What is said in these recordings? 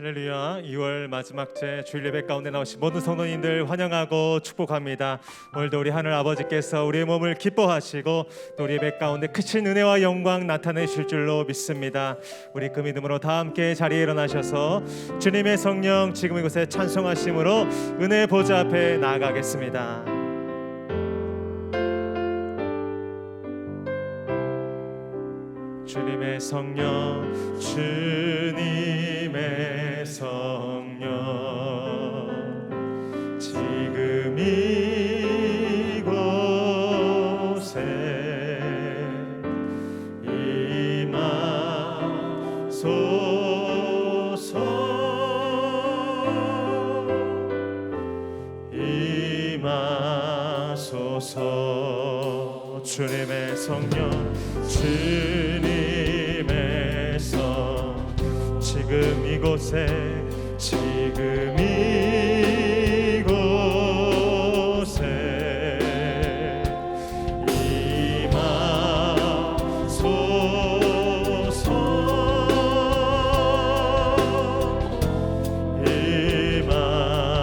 할렐루야. 2월 마지막 제 주일 예배 가운데 나오신 모든 성도님들 환영하고 축복합니다. 오늘도 우리 하늘 아버지께서 우리의 몸을 기뻐하시고 또 우리 예배 가운데 크신 은혜와 영광 나타내실 줄로 믿습니다. 우리 그 믿음으로 다 함께 자리에 일어나셔서 주님의 성령 지금 이곳에 찬송하심으로 은혜 보좌 앞에 나아가겠습니다. 주님의 성령, 주님의 성령, 지금 이곳에 임하소서. 주님의 성령, 주님의 성, 지금 이곳에, 지금 이곳에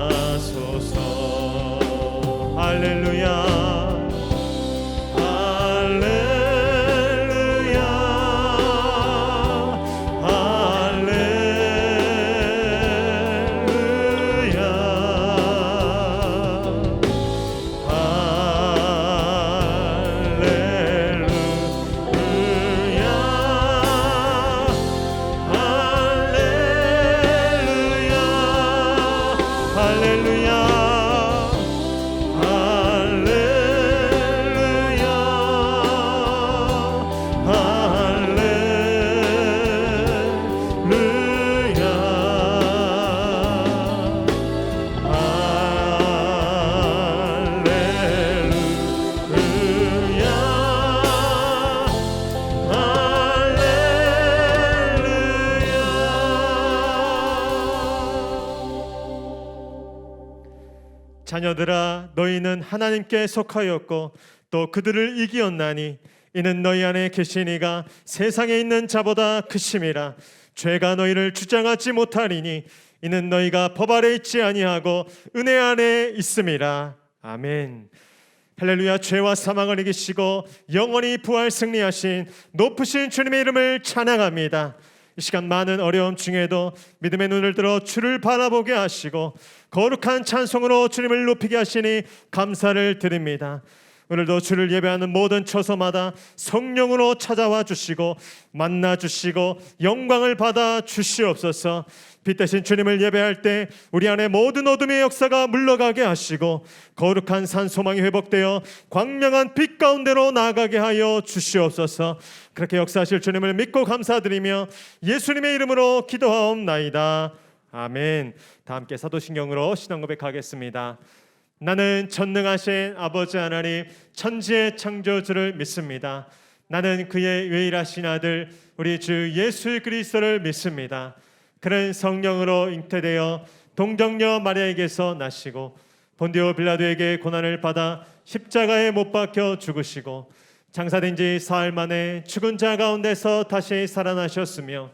임하소서. 할렐루야. 자녀들아, 너희는 하나님께 속하였고 또 그들을 이기었나니 이는 너희 안에 계신 이가 세상에 있는 자보다 크심이라. 죄가 너희를 주장하지 못하리니 이는 너희가 법 아래 있지 아니하고 은혜 안에 있음이라. 아멘. 할렐루야. 죄와 사망을 이기시고 영원히 부활 승리하신 높으신 주님의 이름을 찬양합니다. 이 시간 많은 어려움 중에도 믿음의 눈을 들어 주를 바라보게 하시고 거룩한 찬송으로 주님을 높이게 하시니 감사를 드립니다. 오늘도 주를 예배하는 모든 처소마다 성령으로 찾아와 주시고 만나 주시고 영광을 받아 주시옵소서. 빛 대신 주님을 예배할 때 우리 안에 모든 어둠의 역사가 물러가게 하시고 거룩한 산 소망이 회복되어 광명한 빛 가운데로 나아가게 하여 주시옵소서. 그렇게 역사하실 주님을 믿고 감사드리며 예수님의 이름으로 기도하옵나이다. 아멘. 다 함께 사도신경으로 신앙 고백하겠습니다. 나는 전능하신 아버지 하나님 천지의 창조주를 믿습니다. 나는 그의 유일하신 아들 우리 주 예수 그리스도를 믿습니다. 그는 성령으로 잉태되어 동정녀 마리아에게서 나시고 본디오 빌라도에게 고난을 받아 십자가에 못 박혀 죽으시고 장사된 지 사흘 만에 죽은 자 가운데서 다시 살아나셨으며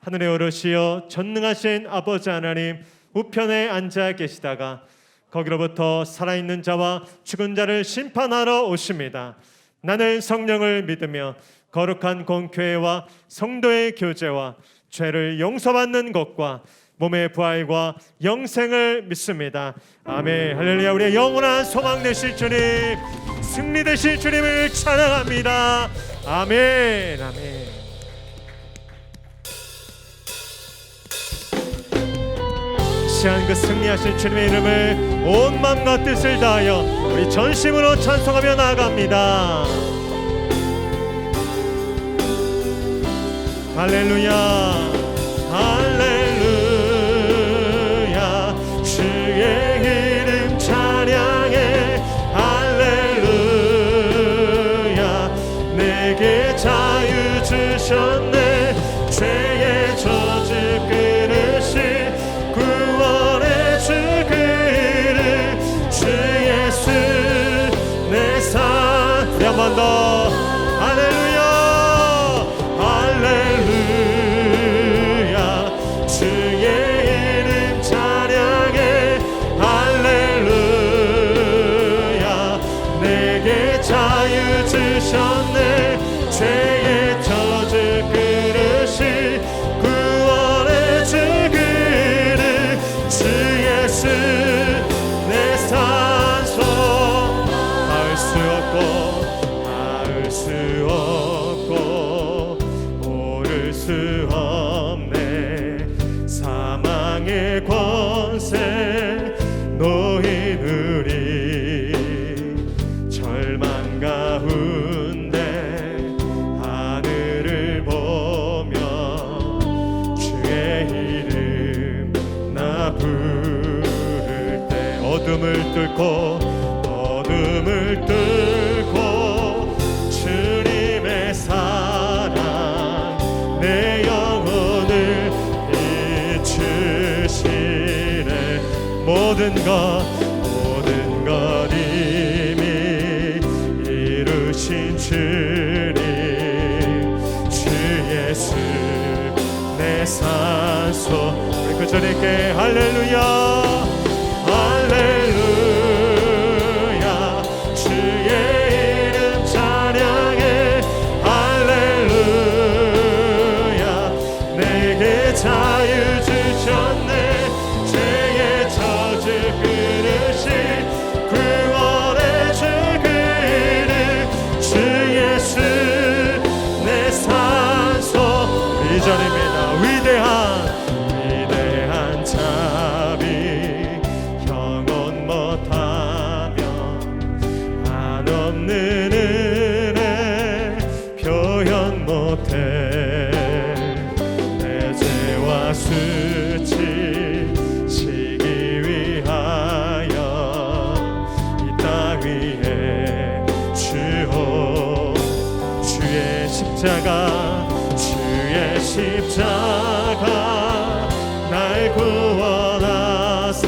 하늘에 오르시어 전능하신 아버지 하나님 우편에 앉아 계시다가 거기로부터 살아있는 자와 죽은 자를 심판하러 오십니다. 나는 성령을 믿으며 거룩한 공교회와 성도의 교제와 죄를 용서받는 것과 몸의 부활과 영생을 믿습니다. 아멘. 할렐루야. 우리의 영원한 소망 되실 주님, 승리 되실 주님을 찬양합니다. 아멘. 아멘. 시한 그 승리하실 주님의 이름을 온 마음과 뜻을 다하여 우리 전심으로 찬송하며 나아갑니다. 할렐루야. 할렐루야. 주의 이름 찬양해. 할렐루야. 내게 자유 주셨네. 죄의 저주 끊으신 구원의 주 그를 주 예수 내 산. 우리 한 번 더. 할렐루야. 할렐루야. 주의 수 없네. 사망의 권세 놓인 우리 절망 가운데 하늘을 보며 주의 이름 나 부를 때 어둠을 뚫고 주님의 사랑 내 영혼을 비추시네. 모든 것 이미 이루신 주님 주 예수 내 산소. 우리 그 주님께 할렐루야 할렐루야 주의 이름 찬양해. 할렐루야 내게 자유 주셨네. 죄의 저주 끊으신 구원의 주 그를 주 예수 내 산소. 이전입니다. 위대한 자비 형언 못하며 한없는 은혜 표현 못해. 내 죄와 수치시기 위하여 이 땅 위에 주의 십자가 날 구원하사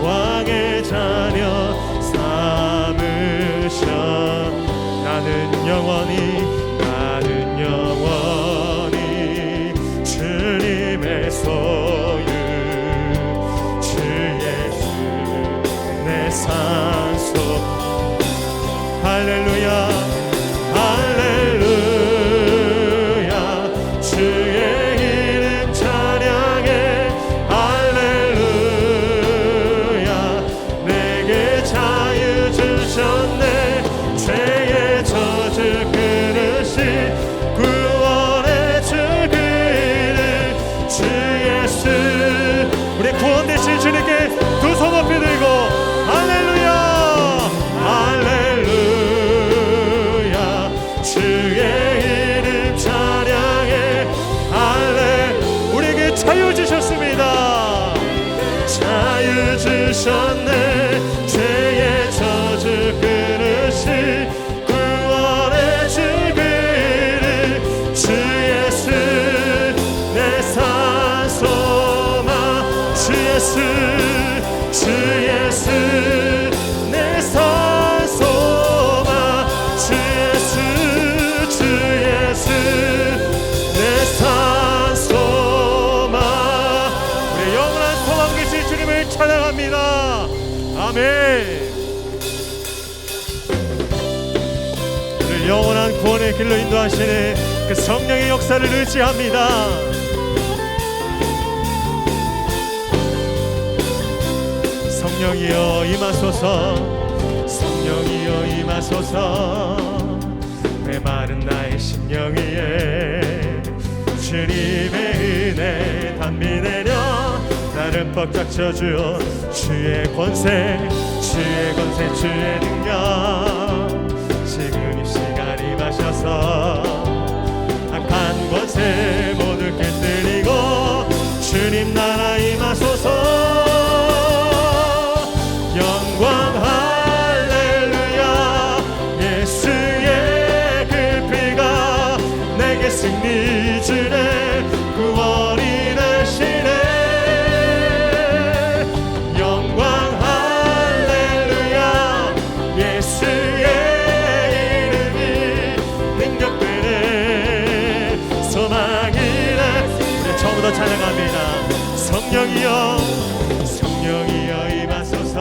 왕의 자녀 삼으셔. 나는 영원히 주님의 소유 주 예수 내 산소. 할렐루야 할렐루야 주의 이름 찬양해. 할렐루야 내게 자유 주셨네. 죄의 저주 끊으신 구원의 주 그를 주 예수. 우리 구원되신 주님께 두 손 높이 들고 할렐루야 할렐루야 주의 이름 찬양해. 우리에게 자유 주셨습니다. 자유 주셨네. 죄의 저주 끊으신 구원의 주 그를 주 예수 내 산소마. 주 예수 내 산소마. 주 예수 내 산소마. 우리 영원한 소망 계신 주님을 찬양합니다. 아멘. 우리 영원한 구원의 길로 인도하시는 그 성령의 역사를 의지합니다. 성령이여 임하소서. 성령이여 임하소서. 메마른 나의 심령 위에 주님의 은혜 담비 내려 나를 뻑적 쳐주어. 주의 권세 주의 능력 지금 이 시간 임하셔서 악한 권세 모두 깨뜨리고 주님 나라 임하소서. 영광 할렐루야 예수의 그 피가 내게 승리 주네. 구원이 되시네. 영광 할렐루야 예수의 이름이 능력되네. 소망이네. 우리 처음부터 찬양합니다. 성령이여 임하소서.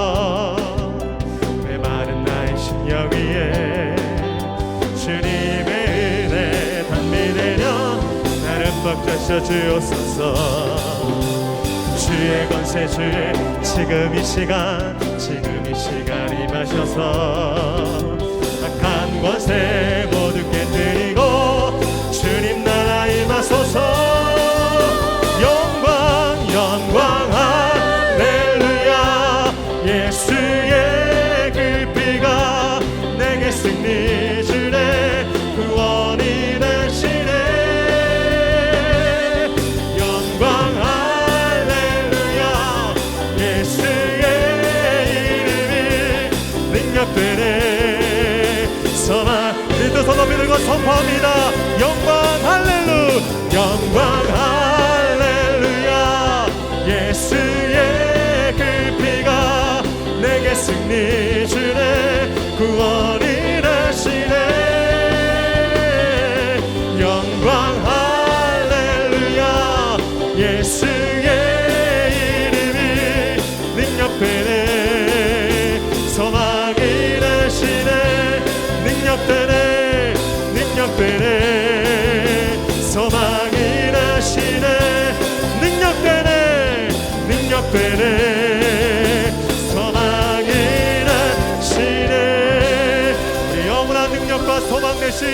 메마른 나의 심령 위에 주님의 은혜 담비 내려 나를 뻑적셔 주옵소서. 주의 권세 지금 이 시간 임하셔서 악한 권세 모두 깨뜨리고 주님 나라 임하소서. 찬양합니다. 영광 할렐루야, 영광 할렐루야. 예수의 그 피가 내게 승리 주네, 구원이 되시네. 영광 할렐루야. 예수의 이름이 능력되네, 소망이 되시네. 능력되네, 능력되네, 소망이 되시네. 능력되네, 능력되네, 소망이 되시네. 우리 영원한 능력과 소망 되신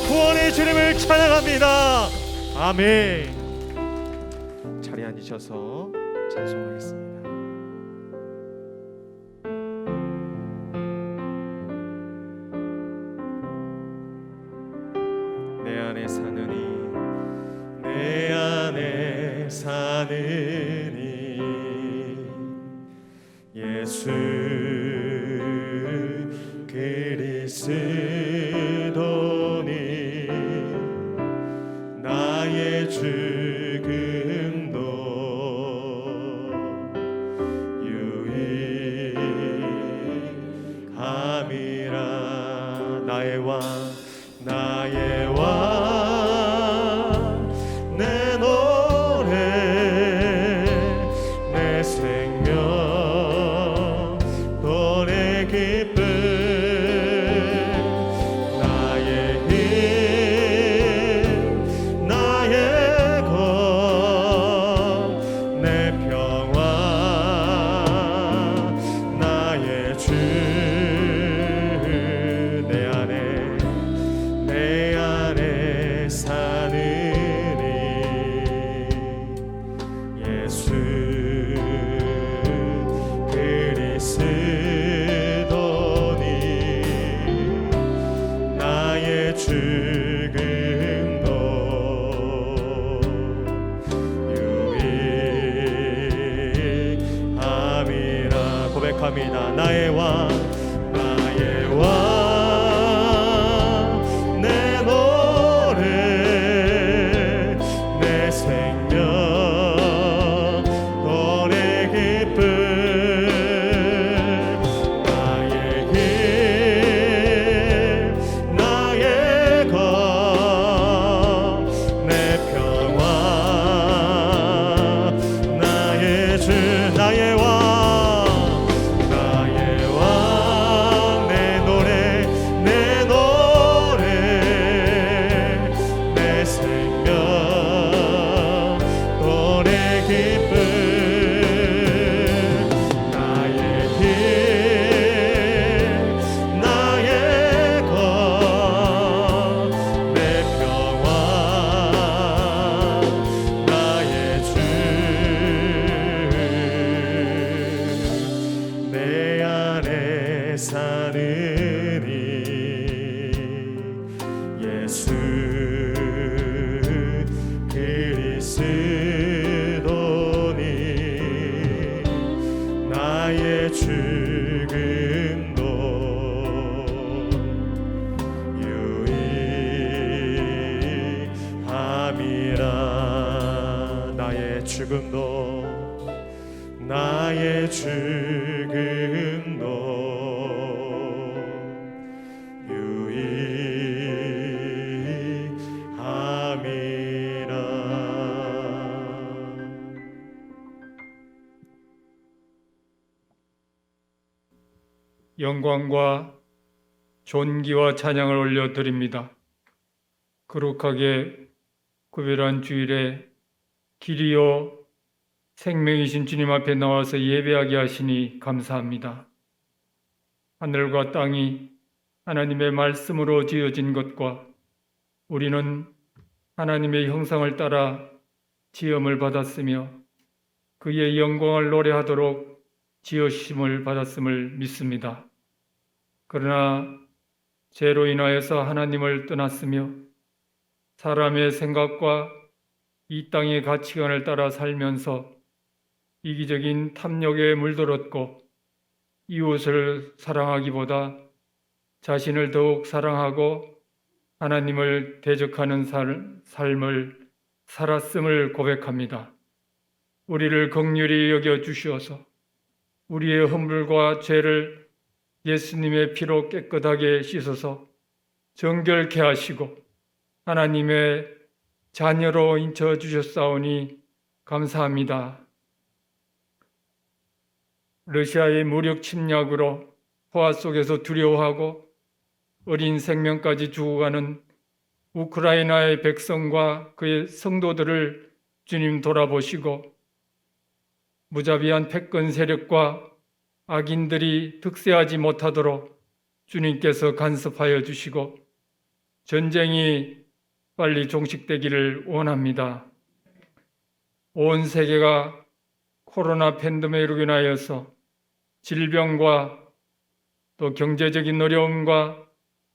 구원의 주님을 찬양합니다. 아멘. 자리에 앉으셔서 찬송하겠습니다. 내 안에 사느니, 내 안에 사느니, 예수 그리스도니 나의 죽음도 유익함이라. 나의 왕, 나의 왕, 내 노래, 내 생명, 또 내 기쁨, 나의 힘, 나의 것, 내 평화, 나의 주. 내 안에 사느니, 예수 그리스도니 나의 죽음도 유익함이라 고백합니다. 나의 왕, 나의 왕, 예수 그리스도니 나의 죽음도 유익함이라. 나의 죽음도, 나의 죽음도 영광과 존귀와 찬양을 올려드립니다. 거룩하게 구별한 주일에 길이요 생명이신 주님 앞에 나와서 예배하게 하시니 감사합니다. 하늘과 땅이 하나님의 말씀으로 지어진 것과 우리는 하나님의 형상을 따라 지음을 받았으며 그의 영광을 노래하도록 지으심을 받았음을 믿습니다. 그러나 죄로 인하여서 하나님을 떠났으며 사람의 생각과 이 땅의 가치관을 따라 살면서 이기적인 탐욕에 물들었고 이웃을 사랑하기보다 자신을 더욱 사랑하고 하나님을 대적하는 삶을 살았음을 고백합니다. 우리를 긍휼히 여겨 주시어서 우리의 허물과 죄를 예수님의 피로 깨끗하게 씻어서 정결케 하시고 하나님의 자녀로 인쳐 주셨사오니 감사합니다. 러시아의 무력 침략으로 포화 속에서 두려워하고 어린 생명까지 죽어가는 우크라이나의 백성과 그의 성도들을 주님 돌아보시고 무자비한 패권 세력과 악인들이 득세하지 못하도록 주님께서 간섭하여 주시고 전쟁이 빨리 종식되기를 원합니다. 온 세계가 코로나 팬데믹으로 인하여서 질병과 또 경제적인 어려움과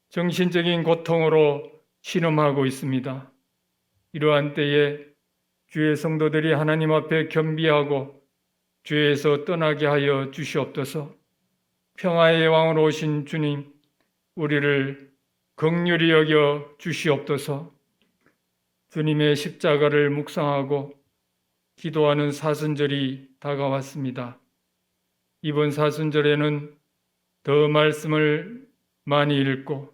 정신적인 고통으로 신음하고 있습니다. 이러한 때에 주의 성도들이 하나님 앞에 겸비하고 죄에서 떠나게 하여 주시옵소서. 평화의 왕으로 오신 주님, 우리를 긍휼히 여겨 주시옵소서. 주님의 십자가를 묵상하고 기도하는 사순절이 다가왔습니다. 이번 사순절에는 더 말씀을 많이 읽고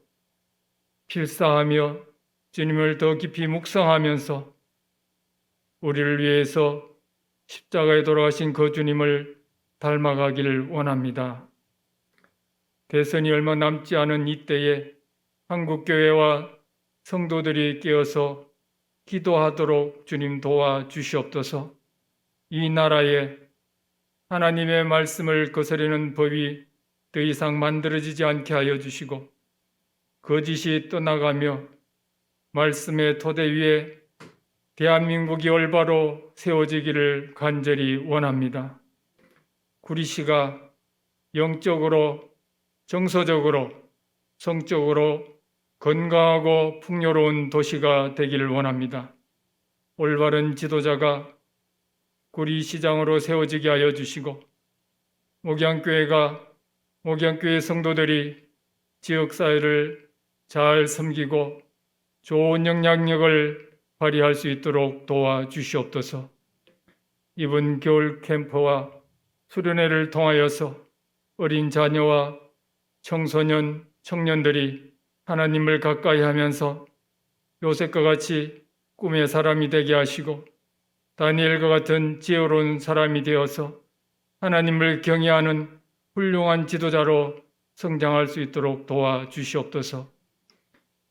필사하며 주님을 더 깊이 묵상하면서 우리를 위해서 십자가에 돌아가신 그 주님을 닮아가기를 원합니다. 대선이 얼마 남지 않은 이때에 한국교회와 성도들이 깨어서 기도하도록 주님 도와주시옵소서. 이 나라에 하나님의 말씀을 거스르는 법이 더 이상 만들어지지 않게 하여 주시고 거짓이 떠나가며 말씀의 토대 위에 대한민국이 올바로 세워지기를 간절히 원합니다. 구리시가 영적으로, 정서적으로, 성적으로 건강하고 풍요로운 도시가 되기를 원합니다. 올바른 지도자가 구리시장으로 세워지게 하여 주시고 목양교회 성도들이 지역사회를 잘 섬기고 좋은 영향력을 발휘할 수 있도록 도와주시옵소서. 이번 겨울 캠프와 수련회를 통하여서 어린 자녀와 청소년, 청년들이 하나님을 가까이 하면서 요셉과 같이 꿈의 사람이 되게 하시고 다니엘과 같은 지혜로운 사람이 되어서 하나님을 경외하는 훌륭한 지도자로 성장할 수 있도록 도와주시옵소서.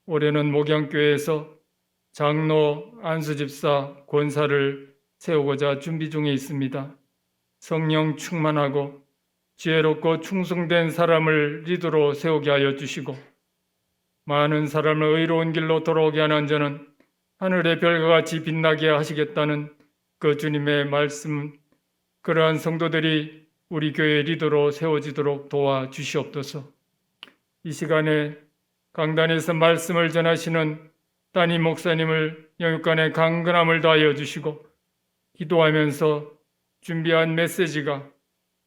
올해는 목양교회에서 장로, 안수집사, 권사를 세우고자 준비 중에 있습니다. 성령 충만하고 지혜롭고 충성된 사람을 리더로 세우게 하여 주시고 많은 사람을 의로운 길로 돌아오게 하는 저는 하늘의 별과 같이 빛나게 하시겠다는 그 주님의 말씀, 그러한 성도들이 우리 교회 리더로 세워지도록 도와주시옵소서. 이 시간에 강단에서 말씀을 전하시는 따님 목사님을 영육간의 강건함을 다하여 주시고 기도하면서 준비한 메시지가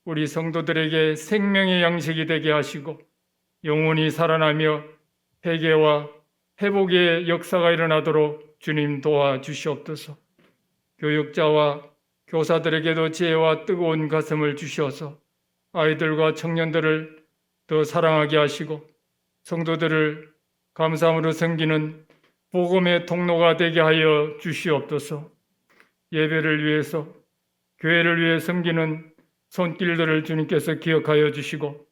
우리 성도들에게 생명의 양식이 되게 하시고 영혼이 살아나며 회개와 회복의 역사가 일어나도록 주님 도와주시옵소서. 교육자와 교사들에게도 지혜와 뜨거운 가슴을 주셔서 아이들과 청년들을 더 사랑하게 하시고 성도들을 감사함으로 섬기는 복음의 통로가 되게 하여 주시옵소서. 예배를 위해서 교회를 위해 섬기는 손길들을 주님께서 기억하여 주시고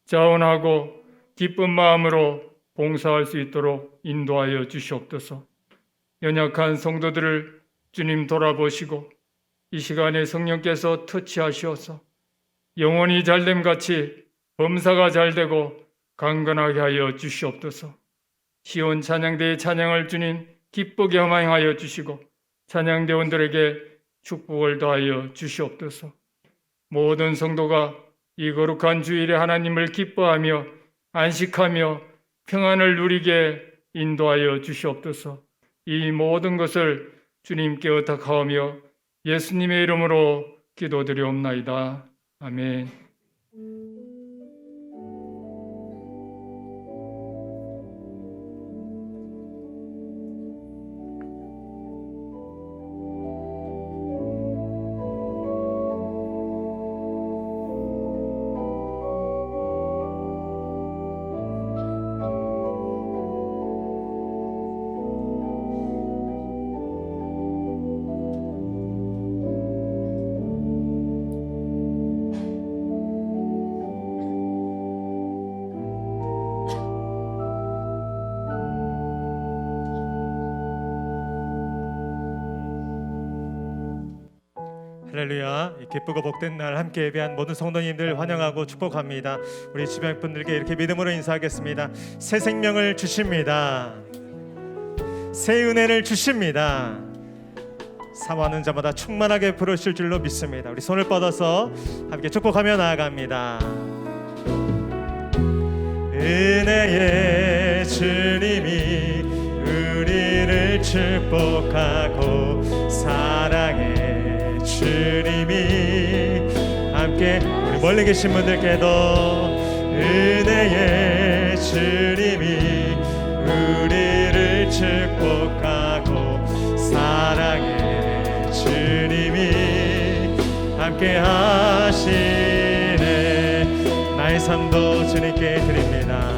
자원하고 기쁜 마음으로 봉사할 수 있도록 인도하여 주시옵소서. 연약한 성도들을 주님 돌아보시고 이 시간에 성령께서 터치하시어서 영혼이 잘됨 같이 범사가 잘되고 강건하게 하여 주시옵소서. 시온 찬양대의 찬양을 주님 기쁘게 허망하여 주시고 찬양대원들에게 축복을 더하여 주시옵소서. 모든 성도가 이 거룩한 주일에 하나님을 기뻐하며 안식하며 평안을 누리게 인도하여 주시옵소서. 이 모든 것을 주님께 의탁하오며 예수님의 이름으로 기도드리옵나이다. 아멘. 할렐루야. 이 기쁘고 복된 날 함께 예배한 모든 성도님들 환영하고 축복합니다. 우리 주변 분들께 이렇게 믿음으로 인사하겠습니다. 새 생명을 주십니다. 새 은혜를 주십니다. 사모하는 자마다 충만하게 부르실 줄로 믿습니다. 우리 손을 뻗어서 함께 축복하며 나아갑니다. 은혜의 주님이 우리를 축복하고 사랑의 주님이 함께 우리 멀리 계신 분들께도 은혜의 주님이 우리를 축복하고 사랑의 주님이 함께 하시네. 나의 삶도 주님께 드립니다.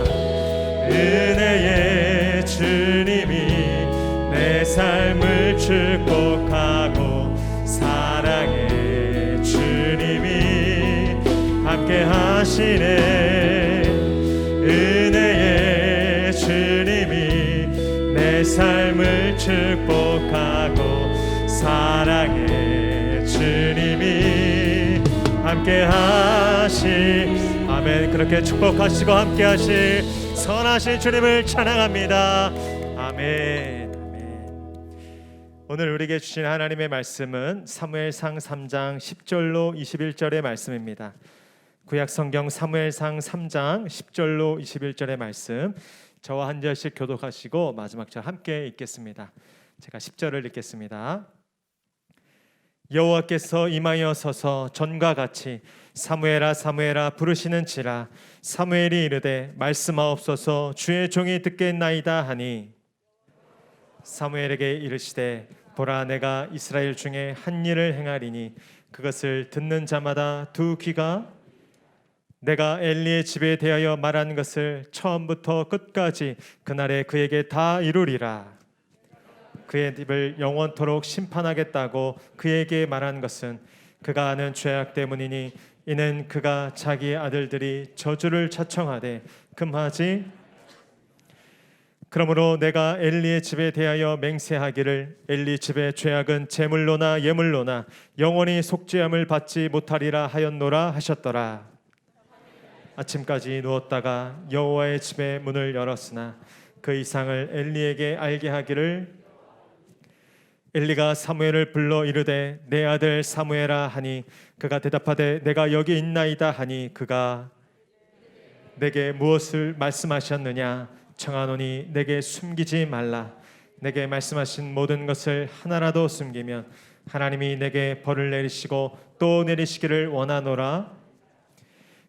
은혜의 주님이 내 삶을 축복하고 사랑의 주님이 함께 하시네. 은혜의 주님이 내 삶을 축복하고 사랑의 주님이 함께 하시. 아멘. 그렇게 축복하시고 함께 하실 선하신 주님을 찬양합니다. 아멘. 오늘 우리에게 주신 하나님의 말씀은 사무엘상 3장 10절로 21절의 말씀입니다. 구약 성경 사무엘상 3장 10절로 21절의 말씀, 저와 한 절씩 교독하시고 마지막 절 함께 읽겠습니다. 제가 10절을 읽겠습니다. 여호와께서 임하여 서서 전과 같이 사무엘아 사무엘아 부르시는지라 사무엘이 이르되 말씀하옵소서 주의 종이 듣겠나이다 하니 사무엘에게 이르시되 보라 내가 이스라엘 중에 한 일을 행하리니 그것을 듣는 자마다 두 귀가 내가 엘리의 집에 대하여 말한 것을 처음부터 끝까지 그날에 그에게 다 이루리라. 그의 입을 영원토록 심판하겠다고 그에게 말한 것은 그가 하는 죄악 때문이니 이는 그가 자기 아들들이 저주를 자청하되 금하지. 그러므로 내가 엘리의 집에 대하여 맹세하기를 엘리 집의 죄악은 제물로나 예물로나 영원히 속죄함을 받지 못하리라 하였노라 하셨더라. 아침까지 누웠다가 여호와의 집의 문을 열었으나 그 이상을 엘리에게 알게 하기를 엘리가 사무엘을 불러 이르되 내 아들 사무엘아 하니 그가 대답하되 내가 여기 있나이다 하니 그가 내게 무엇을 말씀하셨느냐 청하노니 내게 숨기지 말라. 내게 말씀하신 모든 것을 하나라도 숨기면 하나님이 내게 벌을 내리시고 또 내리시기를 원하노라.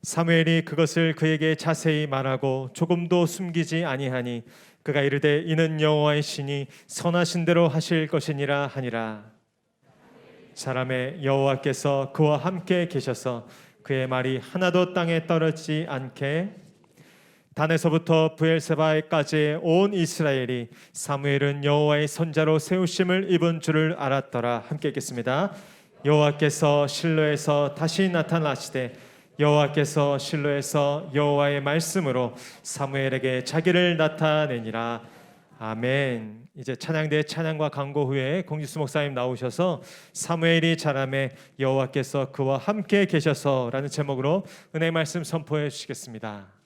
사무엘이 그것을 그에게 자세히 말하고 조금도 숨기지 아니하니 그가 이르되 이는 여호와의 신이 선하신 대로 하실 것이니라 하니라. 사람의 여호와께서 그와 함께 계셔서 그의 말이 하나도 땅에 떨어지지 않게 단에서부터 브엘세바에까지 온 이스라엘이 사무엘은 여호와의 선자로 세우심을 입은 줄을 알았더라. 함께 읽겠습니다. 여호와께서 실로에서 다시 나타나시되 여호와께서 실로에서 여호와의 말씀으로 사무엘에게 자기를 나타내니라. 아멘. 이제 찬양대 찬양과 강고 후에 공지수 목사님 나오셔서 사무엘이 자라매 여호와께서 그와 함께 계셔서라는 제목으로 은혜 말씀 선포해 주시겠습니다.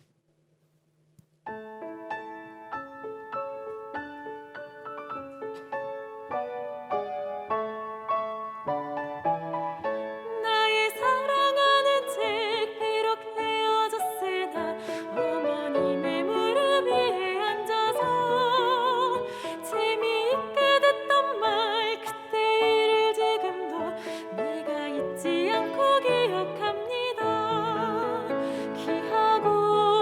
잊지 않고 기억합니다. 귀하고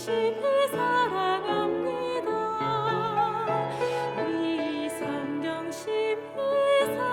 깊이 사랑합니다. 이성경 심히 사랑합니다.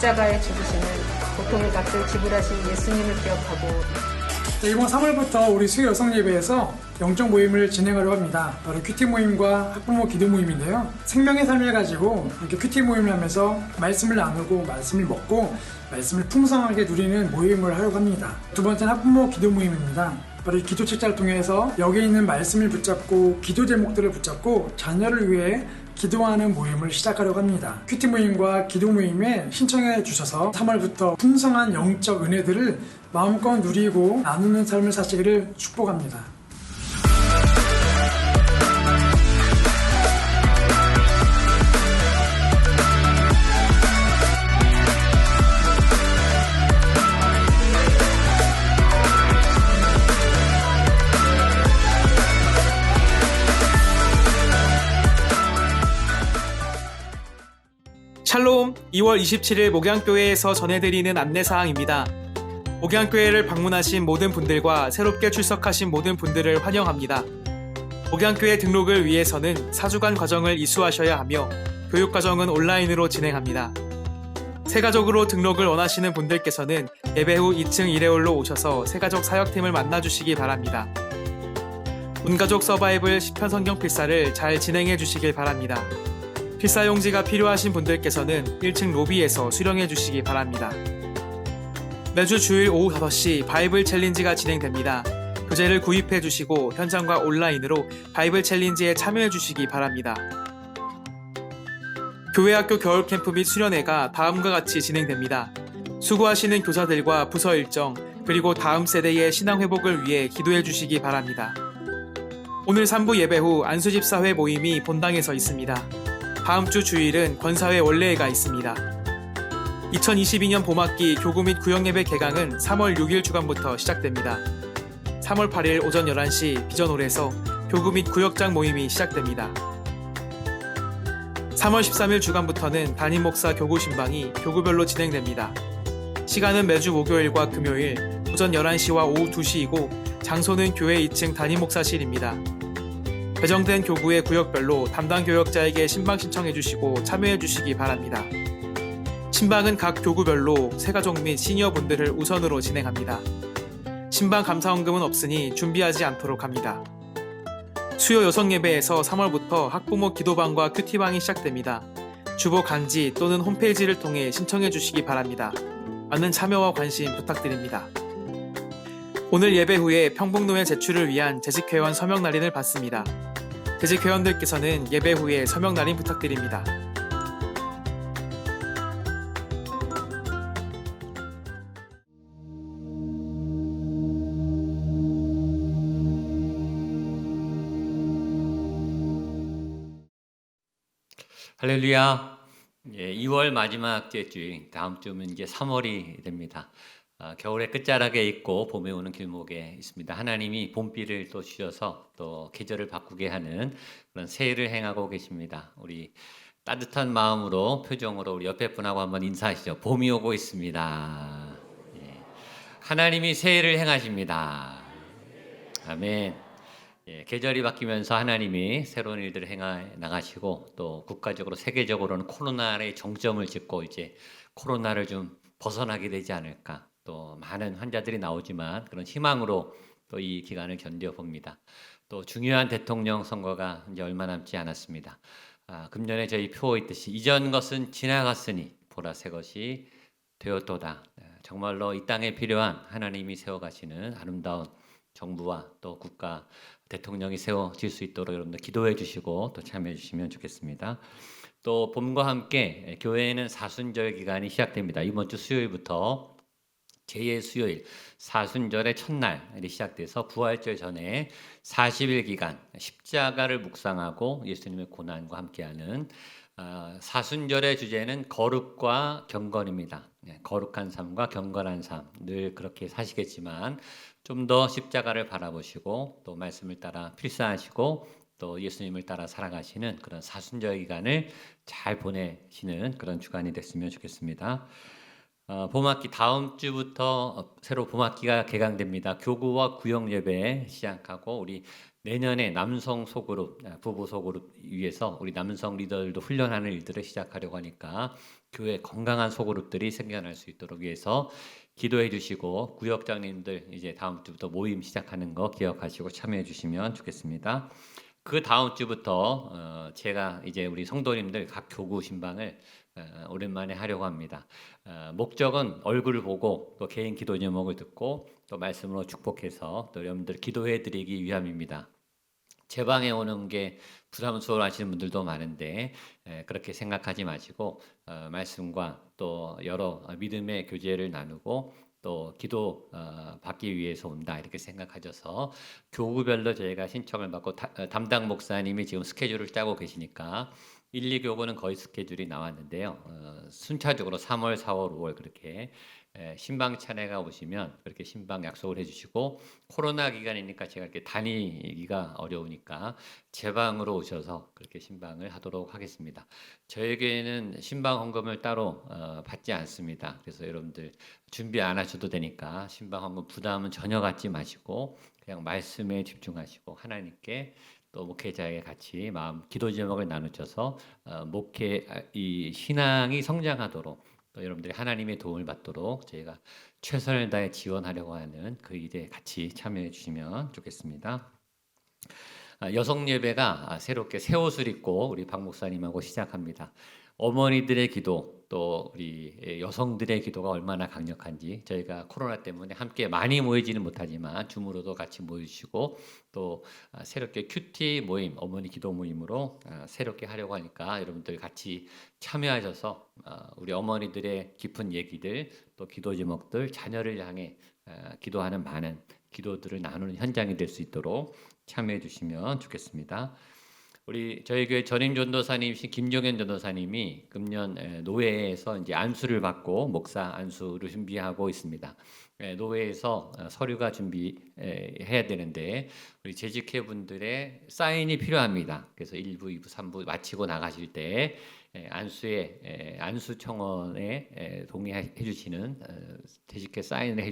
십자가에 죽으시는 고통의 값을 지불하신 예수님을 기억하고 네, 이번 3월부터 우리 수요 여성 예배에서 영적 모임을 진행하려고 합니다. 바로 큐티 모임과 학부모 기도 모임인데요. 생명의 삶을 가지고 이렇게 큐티 모임을 하면서 말씀을 나누고 말씀을 먹고 말씀을 풍성하게 누리는 모임을 하려고 합니다. 두 번째는 학부모 기도 모임입니다. 바로 이 기도 책자를 통해서 여기 있는 말씀을 붙잡고 기도 제목들을 붙잡고 자녀를 위해 기도하는 모임을 시작하려고 합니다. 큐티 모임과 기도 모임에 신청해 주셔서 3월부터 풍성한 영적 은혜들을 마음껏 누리고 나누는 삶을 사시기를 축복합니다. 샬롬, 2월 27일 목양교회에서 전해드리는 안내사항입니다. 목양교회를 방문하신 모든 분들과 새롭게 출석하신 모든 분들을 환영합니다. 목양교회 등록을 위해서는 4주간 과정을 이수하셔야 하며 교육과정은 온라인으로 진행합니다. 새가족으로 등록을 원하시는 분들께서는 예배 후 2층 1회홀로 오셔서 새가족 사역팀을 만나주시기 바랍니다. 온가족 서바이벌 10편 성경 필사를 잘 진행해 주시길 바랍니다. 필사용지가 필요하신 분들께서는 1층 로비에서 수령해 주시기 바랍니다. 매주 주일 오후 5시 바이블 챌린지가 진행됩니다. 교재를 구입해 주시고 현장과 온라인으로 바이블 챌린지에 참여해 주시기 바랍니다. 교회학교 겨울캠프 및 수련회가 다음과 같이 진행됩니다. 수고하시는 교사들과 부서 일정, 그리고 다음 세대의 신앙 회복을 위해 기도해 주시기 바랍니다. 오늘 3부 예배 후 안수집사회 모임이 본당에서 있습니다. 다음 주 주일은 권사회 원례회가 있습니다. 2022년 봄학기 교구 및 구역예배 개강은 3월 6일 주간부터 시작됩니다. 3월 8일 오전 11시 비전홀에서 교구 및 구역장 모임이 시작됩니다. 3월 13일 주간부터는 담임 목사 교구 신방이 교구별로 진행됩니다. 시간은 매주 목요일과 금요일 오전 11시와 오후 2시이고 장소는 교회 2층 담임 목사실입니다. 배정된 교구의 구역별로 담당 교역자에게 신방 신청해 주시고 참여해 주시기 바랍니다. 신방은 각 교구별로 새가족 및 시니어분들을 우선으로 진행합니다. 신방 감사원금은 없으니 준비하지 않도록 합니다. 수요 여성예배에서 3월부터 학부모 기도방과 큐티방이 시작됩니다. 주보 간지 또는 홈페이지를 통해 신청해 주시기 바랍니다. 많은 참여와 관심 부탁드립니다. 오늘 예배 후에 평북노회 제출을 위한 재직회원 서명 날인을 받습니다. 재직회원들께서는 예배 후에 서명 날인 부탁드립니다. 할렐루야. 2월 마지막 주일, 다음 주면 이제 3월이 됩니다. 겨울의 끝자락에 있고 봄에 오는 길목에 있습니다. 하나님이 봄비를 또 주셔서 또 계절을 바꾸게 하는 그런 새해를 행하고 계십니다. 우리 따뜻한 마음으로 표정으로 우리 옆에 분하고 한번 인사하시죠. 봄이 오고 있습니다. 하나님이 새해를 행하십니다. 아멘. 계절이 바뀌면서 하나님이 새로운 일들을 행해 나가시고 또 국가적으로 세계적으로는 코로나의 정점을 찍고 이제 코로나를 좀 벗어나게 되지 않을까. 또 많은 환자들이 나오지만 그런 희망으로 또 이 기간을 견뎌봅니다. 또 중요한 대통령 선거가 이제 얼마 남지 않았습니다. 금년에 저희 표어 있듯이 이전 것은 지나갔으니 보라 새 것이 되었도다. 정말로 이 땅에 필요한 하나님이 세워가시는 아름다운 정부와 또 국가 대통령이 세워질 수 있도록 여러분들 기도해 주시고 또 참여해 주시면 좋겠습니다. 또 봄과 함께 교회에는 사순절 기간이 시작됩니다. 이번 주 수요일부터 제2의 수요일 사순절의 첫날이 시작돼서 부활절 전에 40일 기간 십자가를 묵상하고 예수님의 고난과 함께하는 사순절의 주제는 거룩과 경건입니다. 거룩한 삶과 경건한 삶, 늘 그렇게 사시겠지만 좀 더 십자가를 바라보시고 또 말씀을 따라 필사하시고 또 예수님을 따라 살아가시는 그런 사순절 기간을 잘 보내시는 그런 주간이 됐으면 좋겠습니다. 봄학기 다음 주부터 새로 봄학기가 개강됩니다. 교구와 구역 예배 시작하고 우리 내년에 남성 소그룹, 부부 소그룹 위해서 우리 남성 리더들도 훈련하는 일들을 시작하려고 하니까 교회 건강한 소그룹들이 생겨날 수 있도록 위해서 기도해 주시고 구역장님들 이제 다음 주부터 모임 시작하는 거 기억하시고 참여해 주시면 좋겠습니다. 그 다음 주부터 제가 이제 우리 성도님들 각 교구 신방을 오랜만에 하려고 합니다. 목적은 얼굴을 보고 또 개인 기도 제목을 듣고 또 말씀으로 축복해서 또 여러분들 기도해 드리기 위함입니다. 제 방에 오는 게 부담스러워 하시는 분들도 많은데 그렇게 생각하지 마시고 말씀과 또 여러 믿음의 교제를 나누고 또 기도 받기 위해서 온다 이렇게 생각하셔서 교구별로 저희가 신청을 받고 담당 목사님이 지금 스케줄을 짜고 계시니까 1, 2교구는 거의 스케줄이 나왔는데요. 순차적으로 3월, 4월, 5월 그렇게 신방 차례가 오시면 그렇게 신방 약속을 해주시고 코로나 기간이니까 제가 이렇게 다니기가 어려우니까 제 방으로 오셔서 그렇게 신방을 하도록 하겠습니다. 저에게는 신방 헌금을 따로 받지 않습니다. 그래서 여러분들 준비 안 하셔도 되니까 신방 헌금 부담은 전혀 갖지 마시고 그냥 말씀에 집중하시고 하나님께 또 목회자에게 같이 마음 기도 제목을 나누셔서 목회 이 신앙이 성장하도록 또 여러분들이 하나님의 도움을 받도록 저희가 최선을 다해 지원하려고 하는 그 일에 같이 참여해 주시면 좋겠습니다. 여성 예배가 새롭게 새 옷을 입고 우리 박 목사님하고 시작합니다. 어머니들의 기도 또 우리 여성들의 기도가 얼마나 강력한지 저희가 코로나 때문에 함께 많이 모이지는 못하지만 줌으로도 같이 모이시고 또 새롭게 큐티 모임 어머니 기도 모임으로 새롭게 하려고 하니까 여러분들 같이 참여하셔서 우리 어머니들의 깊은 얘기들 또 기도 제목들 자녀를 향해 기도하는 많은 기도들을 나누는 현장이 될 수 있도록 참여해 주시면 좋겠습니다. 우리 저희 교회 전임 전도사님이신 김종현 전도사님이 금년 노회에서 이제 안수를 받고 목사 안수를 준비하고 있습니다. 노회에서 서류가 준비해야 되는데 우리 재직회 분들의 사인이 필요합니다. 그래서 1부, 2부, 3부 마치고 나가실 때 안수 청원에 동의해 주시는 재직회 사인을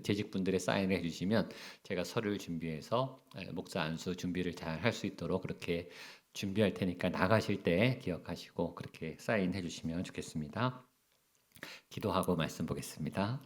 재직분들의 사인을 해 주시면 제가 서류를 준비해서 목사 안수 준비를 잘 할 수 있도록 그렇게 준비할 테니까 나가실 때 기억하시고 그렇게 사인해 주시면 좋겠습니다. 기도하고 말씀 보겠습니다.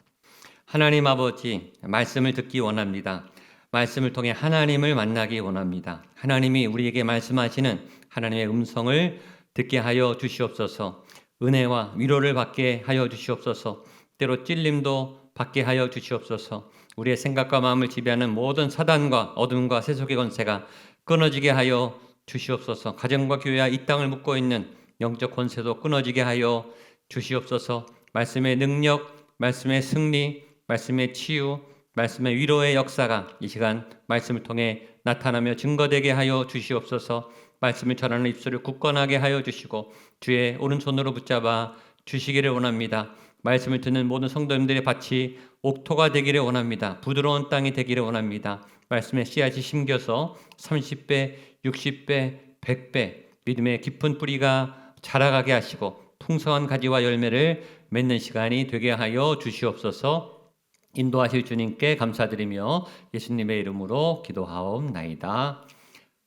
하나님 아버지, 말씀을 듣기 원합니다. 말씀을 통해 하나님을 만나기 원합니다. 하나님이 우리에게 말씀하시는 하나님의 음성을 듣게 하여 주시옵소서. 은혜와 위로를 받게 하여 주시옵소서. 때로 찔림도 받게 하여 주시옵소서. 우리의 생각과 마음을 지배하는 모든 사단과 어둠과 세속의 권세가 끊어지게 하여 주시옵소서. 가정과 교회와 이 땅을 묶고 있는 영적 권세도 끊어지게 하여 주시옵소서. 말씀의 능력, 말씀의 승리, 말씀의 치유, 말씀의 위로의 역사가 이 시간 말씀을 통해 나타나며 증거되게 하여 주시옵소서. 말씀을 전하는 입술을 굳건하게 하여 주시고 주의 오른손으로 붙잡아 주시기를 원합니다. 말씀을 듣는 모든 성도님들의 밭이 옥토가 되기를 원합니다. 부드러운 땅이 되기를 원합니다. 말씀의 씨앗이 심겨서 30배, 60배, 100배 믿음의 깊은 뿌리가 자라가게 하시고 풍성한 가지와 열매를 맺는 시간이 되게 하여 주시옵소서. 인도하실 주님께 감사드리며 예수님의 이름으로 기도하옵나이다.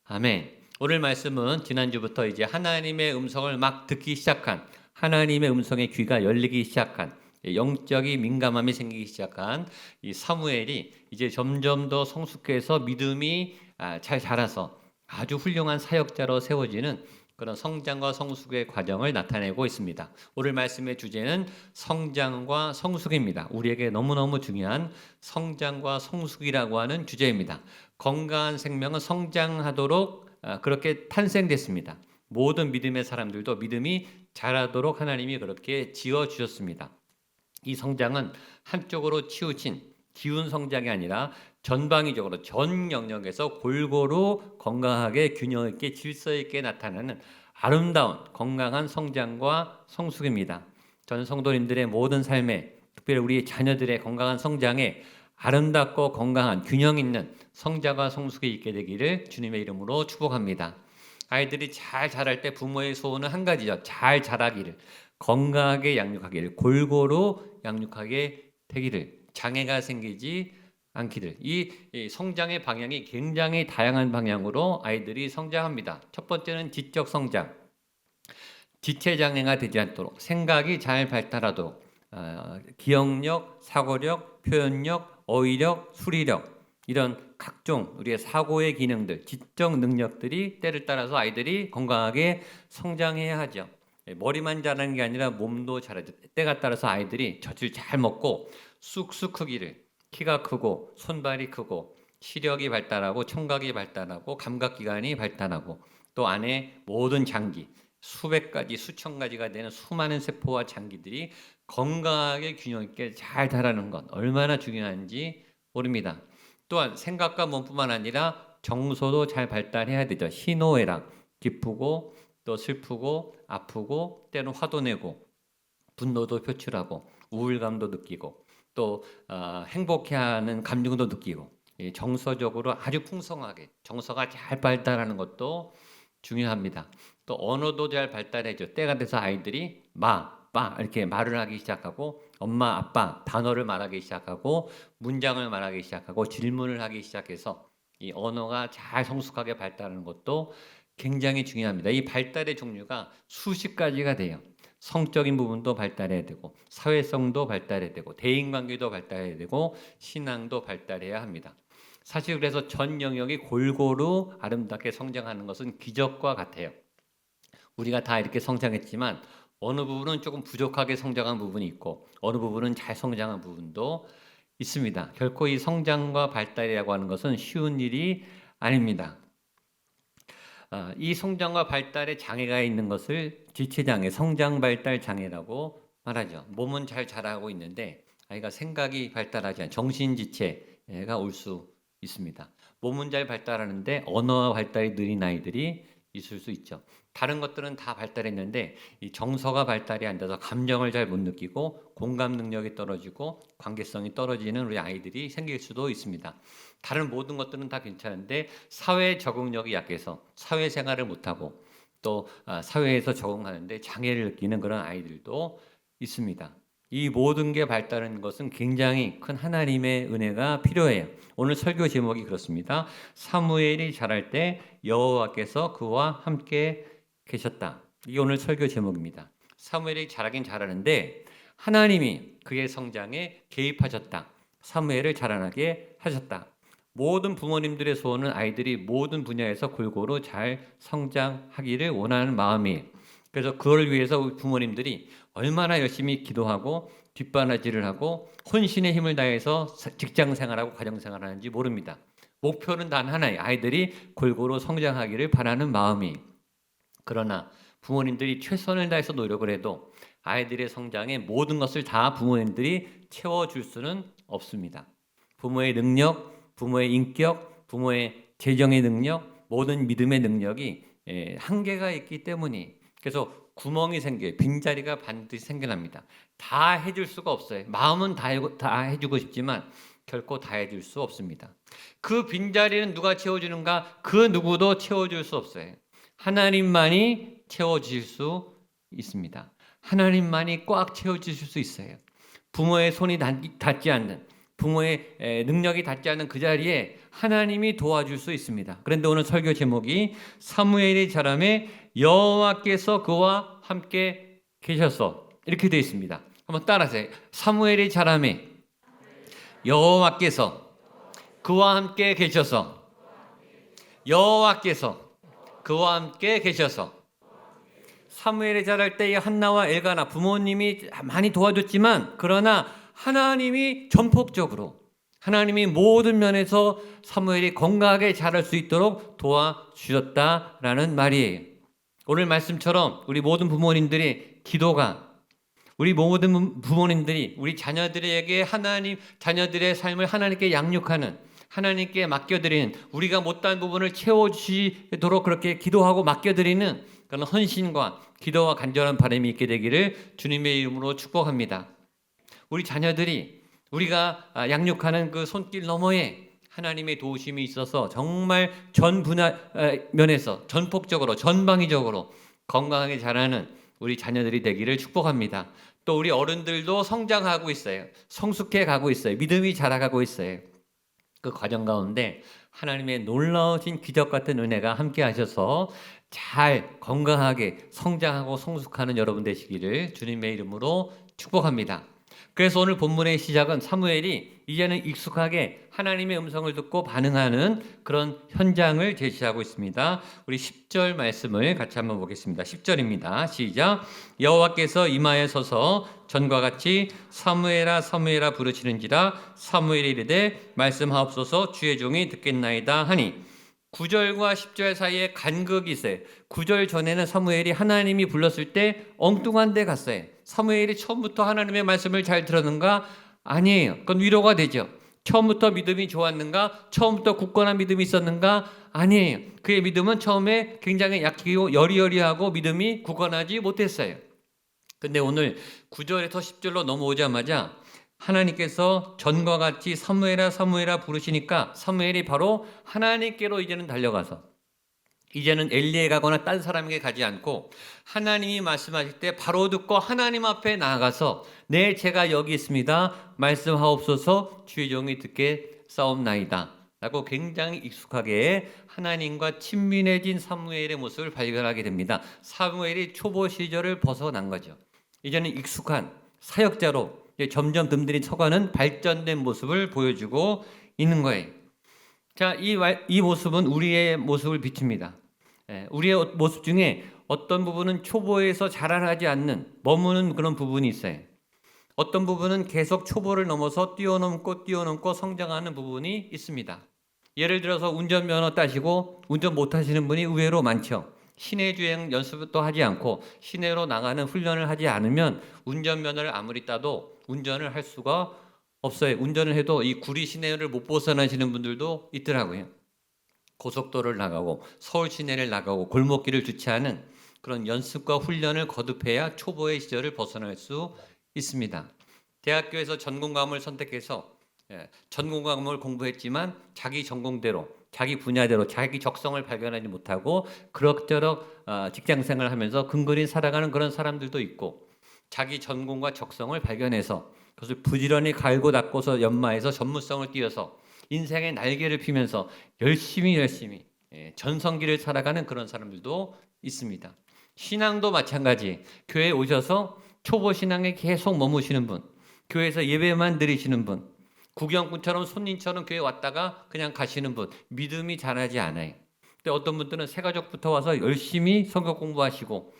아멘. 오늘 말씀은 지난주부터 이제 하나님의 음성을 막 듣기 시작한 하나님의 음성의 귀가 열리기 시작한 영적인 민감함이 생기기 시작한 이 사무엘이 이제 점점 더 성숙해서 믿음이 잘 자라서 아주 훌륭한 사역자로 세워지는 그런 성장과 성숙의 과정을 나타내고 있습니다. 오늘 말씀의 주제는 성장과 성숙입니다. 우리에게 너무너무 중요한 성장과 성숙이라고 하는 주제입니다. 건강한 생명은 성장하도록 그렇게 탄생됐습니다. 모든 믿음의 사람들도 믿음이 자라도록 하나님이 그렇게 지어주셨습니다. 이 성장은 한쪽으로 치우친 기운 성장이 아니라 전방위적으로 전 영역에서 골고루 건강하게 균형 있게 질서 있게 나타나는 아름다운 건강한 성장과 성숙입니다. 전 성도님들의 모든 삶에 특별히 우리 자녀들의 건강한 성장에 아름답고 건강한 균형 있는 성장과 성숙이 있게 되기를 주님의 이름으로 축복합니다. 아이들이 잘 자랄 때 부모의 소원은 한 가지죠. 잘 자라기를, 건강하게 양육하기를, 골고루 양육하게 되기를, 장애가 생기지 않기를. 이 성장의 방향이 굉장히 다양한 방향으로 아이들이 성장합니다. 첫 번째는 지적 성장. 지체 장애가 되지 않도록 생각이 잘 발달하도록 기억력, 사고력, 표현력, 어휘력, 수리력 이런 각종 우리의 사고의 기능들, 지적 능력들이 때를 따라서 아이들이 건강하게 성장해야 하죠. 머리만 자라는 게 아니라 몸도 자라죠. 때가 따라서 아이들이 젖을 잘 먹고 쑥쑥 크기를, 키가 크고 손발이 크고 시력이 발달하고 청각이 발달하고 감각기관이 발달하고 또 안에 모든 장기, 수백 가지, 수천 가지가 되는 수많은 세포와 장기들이 건강하게 균형 있게 잘 자라는 것 얼마나 중요한지 모릅니다. 또한 생각과 몸뿐만 아니라 정서도 잘 발달해야 되죠. 희노애락, 기쁘고 또 슬프고 아프고 때로는 화도 내고 분노도 표출하고 우울감도 느끼고 또 행복해하는 감정도 느끼고 정서적으로 아주 풍성하게 정서가 잘 발달하는 것도 중요합니다. 또 언어도 잘 발달해죠. 때가 돼서 아이들이 빠 이렇게 말을 하기 시작하고 엄마, 아빠 단어를 말하기 시작하고 문장을 말하기 시작하고 질문을 하기 시작해서 이 언어가 잘 성숙하게 발달하는 것도 굉장히 중요합니다. 이 발달의 종류가 수십 가지가 돼요. 성적인 부분도 발달해야 되고 사회성도 발달해야 되고 대인관계도 발달해야 되고 신앙도 발달해야 합니다. 사실 그래서 전 영역이 골고루 아름답게 성장하는 것은 기적과 같아요. 우리가 다 이렇게 성장했지만 어느 부분은 조금 부족하게 성장한 부분이 있고 어느 부분은 잘 성장한 부분도 있습니다. 결코 이 성장과 발달이라고 하는 것은 쉬운 일이 아닙니다. 이 성장과 발달에 장애가 있는 것을 지체장애, 성장발달 장애라고 말하죠. 몸은 잘 자라고 있는데 아이가 생각이 발달하지 않은 정신지체가 올 수 있습니다. 몸은 잘 발달하는데 언어와 발달이 느린 아이들이 있을 수 있죠. 다른 것들은 다 발달했는데 이 정서가 발달이 안 돼서 감정을 잘 못 느끼고 공감 능력이 떨어지고 관계성이 떨어지는 우리 아이들이 생길 수도 있습니다. 다른 모든 것들은 다 괜찮은데 사회 적응력이 약해서 사회생활을 못하고 또 사회에서 적응하는데 장애를 느끼는 그런 아이들도 있습니다. 이 모든 게 발달하는 것은 굉장히 큰 하나님의 은혜가 필요해요. 오늘 설교 제목이 그렇습니다. 사무엘이 자랄 때 여호와께서 그와 함께 계셨다. 이게 오늘 설교 제목입니다. 사무엘이 자라긴 자라는데 하나님이 그의 성장에 개입하셨다. 사무엘을 자라나게 하셨다. 모든 부모님들의 소원은 아이들이 모든 분야에서 골고루 잘 성장하기를 원하는 마음이에요. 그래서 그걸 위해서 부모님들이 얼마나 열심히 기도하고 뒷바라지를 하고 혼신의 힘을 다해서 직장생활하고 가정생활하는지 모릅니다. 목표는 단 하나예요. 아이들이 골고루 성장하기를 바라는 마음이. 그러나 부모님들이 최선을 다해서 노력을 해도 아이들의 성장에 모든 것을 다 부모님들이 채워줄 수는 없습니다. 부모의 능력, 부모의 인격, 부모의 재정의 능력, 모든 믿음의 능력이 한계가 있기 때문이 그래서 구멍이 생겨요. 빈자리가 반드시 생겨납니다. 다 해줄 수가 없어요. 마음은 다 해주고 싶지만 결코 다 해줄 수 없습니다. 그 빈자리는 누가 채워주는가? 그 누구도 채워줄 수 없어요. 하나님만이 채워주실 수 있습니다. 하나님만이 꽉 채워주실 수 있어요. 부모의 손이 닿지 않는 부모의 능력이 닿지 않는 그 자리에 하나님이 도와줄 수 있습니다. 그런데 오늘 설교 제목이 사무엘이 자라매 여호와께서 그와 함께 계셔서 이렇게 되어 있습니다. 한번 따라하세요. 사무엘이 자라매 여호와께서 그와 함께 계셔서 여호와께서 그와 함께 계셔서 사무엘이 자랄 때 한나와 엘가나 부모님이 많이 도와줬지만 그러나 하나님이 전폭적으로 하나님이 모든 면에서 사무엘이 건강하게 자랄 수 있도록 도와주셨다라는 말이에요. 오늘 말씀처럼 우리 모든 부모님들의 기도가 우리 모든 부모님들이 우리 자녀들에게 하나님 자녀들의 삶을 하나님께 양육하는 하나님께 맡겨드리는 우리가 못한 부분을 채워주시도록 그렇게 기도하고 맡겨드리는 그런 헌신과 기도와 간절한 바람이 있게 되기를 주님의 이름으로 축복합니다. 우리 자녀들이 우리가 양육하는 그 손길 너머에 하나님의 도우심이 있어서 정말 전 분야 면에서 전폭적으로 전방위적으로 건강하게 자라는 우리 자녀들이 되기를 축복합니다. 또 우리 어른들도 성장하고 있어요. 성숙해 가고 있어요. 믿음이 자라가고 있어요. 그 과정 가운데 하나님의 놀라우신 기적 같은 은혜가 함께 하셔서 잘 건강하게 성장하고 성숙하는 여러분 되시기를 주님의 이름으로 축복합니다. 그래서 오늘 본문의 시작은 사무엘이 이제는 익숙하게 하나님의 음성을 듣고 반응하는 그런 현장을 제시하고 있습니다. 우리 10절 말씀을 같이 한번 보겠습니다. 10절입니다. 시작. 여호와께서 이마에 서서 전과 같이 사무엘아 사무엘아 부르시는지라 사무엘이 이르되 말씀하옵소서 주의 종이 듣겠나이다 하니 9절과 10절 사이에 간극이 있어요. 9절 전에는 사무엘이 하나님이 불렀을 때 엉뚱한 데 갔어요. 사무엘이 처음부터 하나님의 말씀을 잘 들었는가? 아니에요. 그건 위로가 되죠. 처음부터 믿음이 좋았는가? 처음부터 굳건한 믿음이 있었는가? 아니에요. 그의 믿음은 처음에 굉장히 약하고 여리여리하고 믿음이 굳건하지 못했어요. 근데 오늘 9절에서 10절로 넘어오자마자 하나님께서 전과 같이 사무엘아 사무엘아 부르시니까 사무엘이 바로 하나님께로 이제는 달려가서 이제는 엘리에 가거나 딴 사람에게 가지 않고 하나님이 말씀하실 때 바로 듣고 하나님 앞에 나아가서 네 제가 여기 있습니다. 말씀하옵소서 주의 종이 듣게 싸움나이다 라고 굉장히 익숙하게 하나님과 친밀해진 사무엘의 모습을 발견하게 됩니다. 사무엘이 초보 시절을 벗어난 거죠. 이제는 익숙한 사역자로 점점 든든히 쳐가는 발전된 모습을 보여주고 있는 거예요. 자, 이 모습은 우리의 모습을 비춥니다. 우리의 모습 중에 어떤 부분은 초보에서 자라나지 않는 머무는 그런 부분이 있어요. 어떤 부분은 계속 초보를 넘어서 뛰어넘고 성장하는 부분이 있습니다. 예를 들어서 운전면허 따시고 운전 못하시는 분이 의외로 많죠. 시내 주행 연습도 하지 않고 시내로 나가는 훈련을 하지 않으면 운전면허를 아무리 따도 운전을 할 수가 없어요. 운전을 해도 이 구리 시내를 못 벗어나시는 분들도 있더라고요. 고속도로를 나가고 서울 시내를 나가고 골목길을 주차하는 그런 연습과 훈련을 거듭해야 초보의 시절을 벗어날 수 있습니다. 대학교에서 전공 과목을 선택해서 전공 과목을 공부했지만 자기 전공대로 자기 분야대로 자기 적성을 발견하지 못하고 그럭저럭 직장생활을 하면서 근근히 살아가는 그런 사람들도 있고 자기 전공과 적성을 발견해서 그것을 부지런히 갈고 닦고서 연마해서 전문성을 띄어서 인생의 날개를 피면서 열심히 전성기를 살아가는 그런 사람들도 있습니다. 신앙도 마찬가지. 교회에 오셔서 초보 신앙에 계속 머무시는 분, 교회에서 예배만 드리시는 분, 구경꾼처럼 손님처럼 교회 왔다가 그냥 가시는 분, 믿음이 자라지 않아요. 근데 어떤 분들은 새가족부터 와서 열심히 성경 공부하시고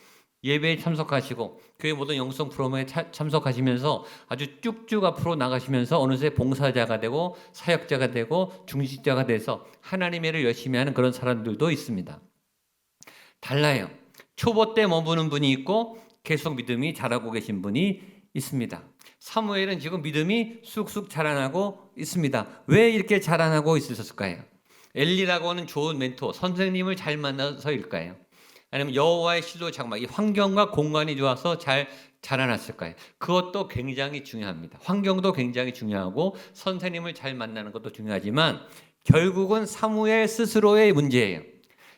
예배에 참석하시고 교회 모든 영성 프로그램에 참석하시면서 아주 쭉쭉 앞으로 나가시면서 어느새 봉사자가 되고 사역자가 되고 중직자가 돼서 하나님의 일을 열심히 하는 그런 사람들도 있습니다. 달라요. 초보 때 머무는 분이 있고 계속 믿음이 자라고 계신 분이 있습니다. 사무엘은 지금 믿음이 쑥쑥 자라나고 있습니다. 왜 이렇게 자라나고 있었을까요? 엘리라고 하는 좋은 멘토, 선생님을 잘 만나서일까요? 아니면 여호와의 실로 장막, 이 환경과 공간이 좋아서 잘 자라났을까요? 그것도 굉장히 중요합니다. 환경도 굉장히 중요하고 선생님을 잘 만나는 것도 중요하지만 결국은 사무엘 스스로의 문제예요.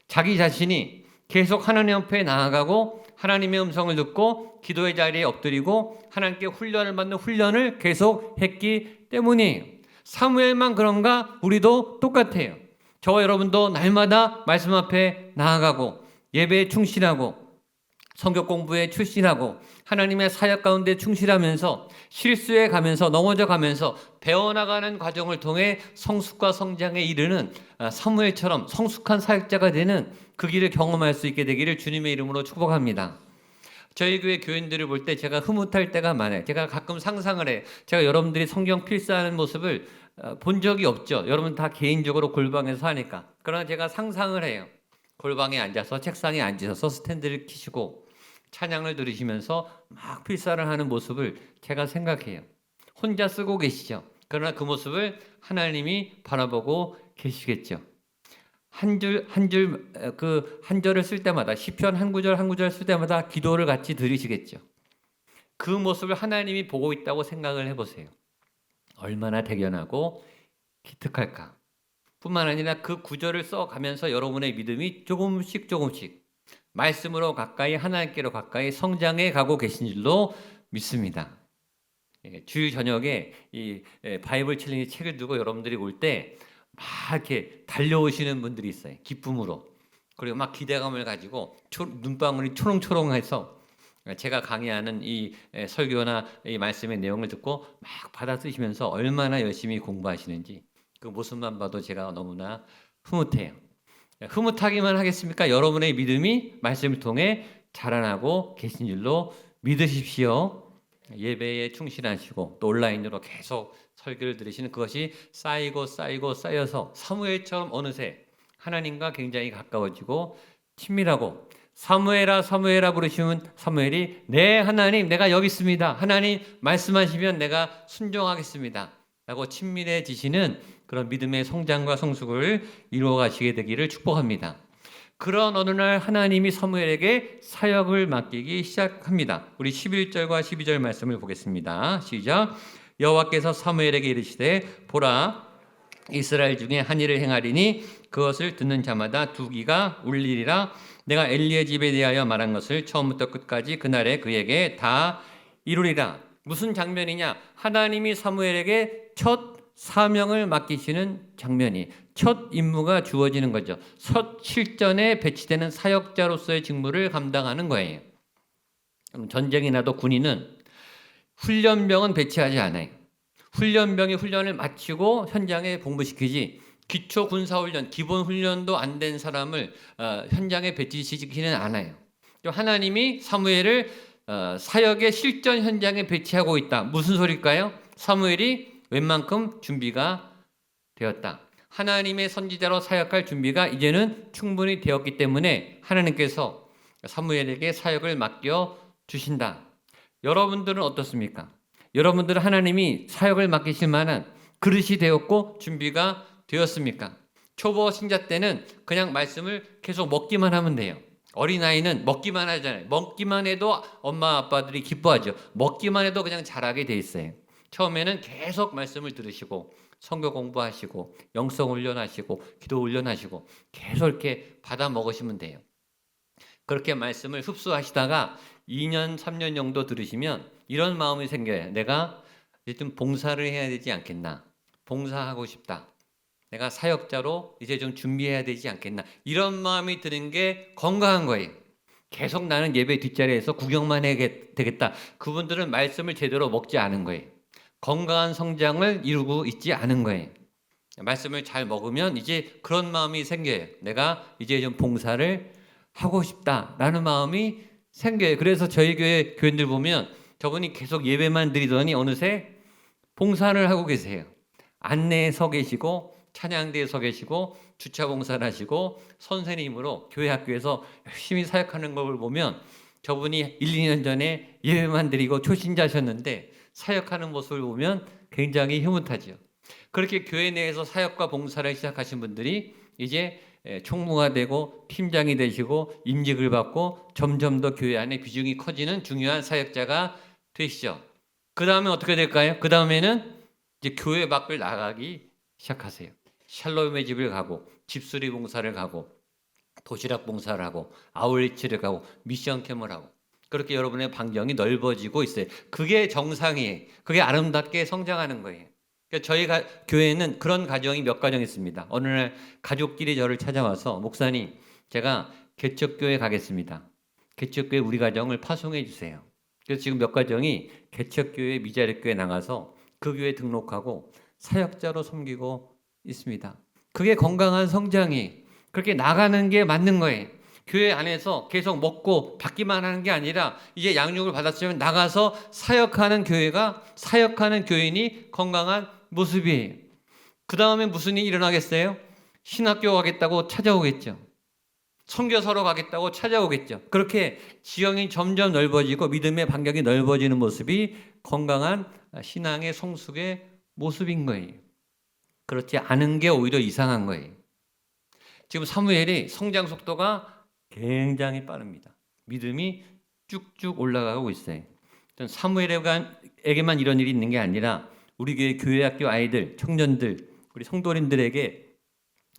자기 자신이 계속 하나님 앞에 나아가고 하나님의 음성을 듣고 기도의 자리에 엎드리고 하나님께 훈련을 받는 훈련을 계속 했기 때문이에요. 사무엘만 그런가? 우리도 똑같아요. 저와 여러분도 날마다 말씀 앞에 나아가고 예배에 충실하고 성경 공부에 충실하고 하나님의 사역 가운데 충실하면서 실수해 가면서 넘어져 가면서 배워나가는 과정을 통해 성숙과 성장에 이르는 사무엘처럼 성숙한 사역자가 되는 그 길을 경험할 수 있게 되기를 주님의 이름으로 축복합니다. 저희 교회 교인들을 볼 때 제가 흐뭇할 때가 많아요. 제가 가끔 상상을 해요. 제가 여러분들이 성경 필사하는 모습을 본 적이 없죠. 여러분 다 개인적으로 골방에서 하니까. 그러나 제가 상상을 해요. 골방에 앉아서 책상에 앉으셔서 스탠드를 켜시고 찬양을 들으시면서 막 필사를 하는 모습을 제가 생각해요. 혼자 쓰고 계시죠. 그러나 그 모습을 하나님이 바라보고 계시겠죠. 한 절을 쓸 때마다 시편 한 구절 쓸 때마다 기도를 같이 들으시겠죠. 그 모습을 하나님이 보고 있다고 생각을 해보세요. 얼마나 대견하고 기특할까. 뿐만 아니라 그 구절을 써가면서 여러분의 믿음이 조금씩 말씀으로 가까이 하나님께로 가까이 성장해 가고 계신 줄로 믿습니다. 주일 저녁에 이 바이블 챌린지 책을 두고 여러분들이 올 때 막 이렇게 달려오시는 분들이 있어요. 기쁨으로. 그리고 막 기대감을 가지고 눈방울이 초롱초롱해서 제가 강의하는 이 설교나 이 말씀의 내용을 듣고 막 받아 쓰시면서 얼마나 열심히 공부하시는지 그 모습만 봐도 제가 너무나 흐뭇해요. 흐뭇하기만 하겠습니까? 여러분의 믿음이 말씀을 통해 자라나고 계신 줄로 믿으십시오. 예배에 충실하시고 또 온라인으로 계속 설교를 들으시는 그것이 쌓이고 쌓여서 사무엘처럼 어느새 하나님과 굉장히 가까워지고 친밀하고 사무엘아 부르시면 사무엘이 네 하나님 내가 여기 있습니다. 하나님 말씀하시면 내가 순종하겠습니다. 라고 친밀해지시는 그런 믿음의 성장과 성숙을 이루어 가시게 되기를 축복합니다. 그런 어느 날 하나님이 사무엘에게 사역을 맡기기 시작합니다. 우리 11절과 12절 말씀을 보겠습니다. 시작. 여호와께서 사무엘에게 이르시되 보라 이스라엘 중에 한 일을 행하리니 그것을 듣는 자마다 두 귀가 울리리라. 내가 엘리의 집에 대하여 말한 것을 처음부터 끝까지 그날에 그에게 다 이루리라. 무슨 장면이냐? 하나님이 사무엘에게 첫 사명을 맡기시는 장면이 첫 임무가 주어지는 거죠. 첫 실전에 배치되는 사역자로서의 직무를 감당하는 거예요. 전쟁이 나도 군인은 훈련병은 배치하지 않아요. 훈련병이 훈련을 마치고 현장에 복무시키지 기초 군사훈련, 기본 훈련도 안 된 사람을 현장에 배치시키지는 않아요. 하나님이 사무엘을 사역의 실전 현장에 배치하고 있다. 무슨 소리일까요? 사무엘이 웬만큼 준비가 되었다. 하나님의 선지자로 사역할 준비가 이제는 충분히 되었기 때문에 하나님께서 사무엘에게 사역을 맡겨 주신다. 여러분들은 어떻습니까? 여러분들은 하나님이 사역을 맡기실 만한 그릇이 되었고 준비가 되었습니까? 초보 신자 때는 그냥 말씀을 계속 먹기만 하면 돼요. 어린아이는 먹기만 하잖아요. 먹기만 해도 엄마 아빠들이 기뻐하죠. 먹기만 해도 그냥 잘하게 돼 있어요. 처음에는 계속 말씀을 들으시고 성경 공부하시고 영성 훈련하시고 기도 훈련하시고 계속 이렇게 받아 먹으시면 돼요. 그렇게 말씀을 흡수하시다가 2년 3년 정도 들으시면 이런 마음이 생겨요. 내가 이제 좀 봉사를 해야 되지 않겠나. 봉사하고 싶다. 내가 사역자로 이제 좀 준비해야 되지 않겠나. 이런 마음이 드는 게 건강한 거예요. 계속 나는 예배 뒷자리에서 구경만 해야 되겠다. 그분들은 말씀을 제대로 먹지 않은 거예요. 건강한 성장을 이루고 있지 않은 거예요. 말씀을 잘 먹으면 이제 그런 마음이 생겨요. 내가 이제 좀 봉사를 하고 싶다라는 마음이 생겨요. 그래서 저희 교회 교인들 보면 저분이 계속 예배만 드리더니 어느새 봉사를 하고 계세요. 안내에 서 계시고 찬양대에 서 계시고 주차 봉사를 하시고 선생님으로 교회 학교에서 열심히 사역하는 걸 보면 저분이 1, 2년 전에 예배만 드리고 초신자셨는데 사역하는 모습을 보면 굉장히 흐뭇하죠. 그렇게 교회 내에서 사역과 봉사를 시작하신 분들이 이제 총무가 되고 팀장이 되시고 임직을 받고 점점 더 교회 안에 비중이 커지는 중요한 사역자가 되시죠. 그 다음에 어떻게 될까요? 그 다음에는 이제 교회 밖을 나가기 시작하세요. 샬롬의 집을 가고 집수리 봉사를 가고 도시락 봉사를 하고 아울리치를 가고 미션 캠을 하고 그렇게 여러분의 반경이 넓어지고 있어요. 그게 정상이에요. 그게 아름답게 성장하는 거예요. 그러니까 저희 교회에는 그런 가정이 몇 가정 있습니다. 어느 날 가족끼리 저를 찾아와서 목사님 제가 개척교회 가겠습니다. 개척교회 우리 가정을 파송해 주세요. 그래서 지금 몇 가정이 개척교회 미자립교회 나가서 그 교회 등록하고 사역자로 섬기고 있습니다. 그게 건강한 성장이 그렇게 나가는 게 맞는 거예요. 교회 안에서 계속 먹고 받기만 하는 게 아니라 이제 양육을 받았으면 나가서 사역하는 교회가 사역하는 교인이 건강한 모습이에요. 그 다음에 무슨 일이 일어나겠어요? 신학교 가겠다고 찾아오겠죠. 선교사로 가겠다고 찾아오겠죠. 그렇게 지형이 점점 넓어지고 믿음의 반경이 넓어지는 모습이 건강한 신앙의 성숙의 모습인 거예요. 그렇지 않은 게 오히려 이상한 거예요. 지금 사무엘이 성장 속도가 굉장히 믿음이 쭉쭉 올라가고 있어요. 사무엘에게만 이런 일이 있는 게 아니라 우리 교회 학교 아이들, 청년들, 우리 성도님들에게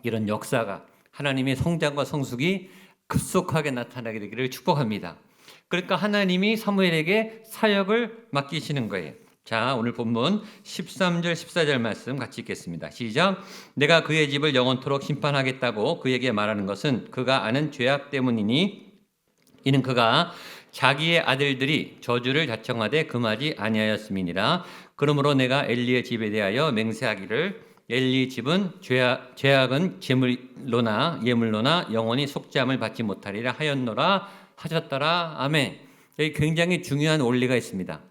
이런 역사가 하나님의 성장과 성숙이 급속하게 나타나게 되기를 축복합니다. 그러니까 하나님이 사무엘에게 사역을 맡기시는 거예요. 자, 오늘 본문 13절 14절 말씀 같이 읽겠습니다. 시작. 내가 그의 집을 영원토록 심판하겠다고 그에게 말하는 것은 그가 아는 죄악 때문이니 이는 그가 자기의 아들들이 저주를 자청하되 금하지 아니하였음이니라. 그러므로 내가 엘리의 집에 대하여 맹세하기를 엘리 집은 죄악은 제물로나 예물로나 영원히 속죄함을 받지 못하리라 하였노라 하셨더라. 아멘. 여기 굉장히 중요한 원리가 있습니다.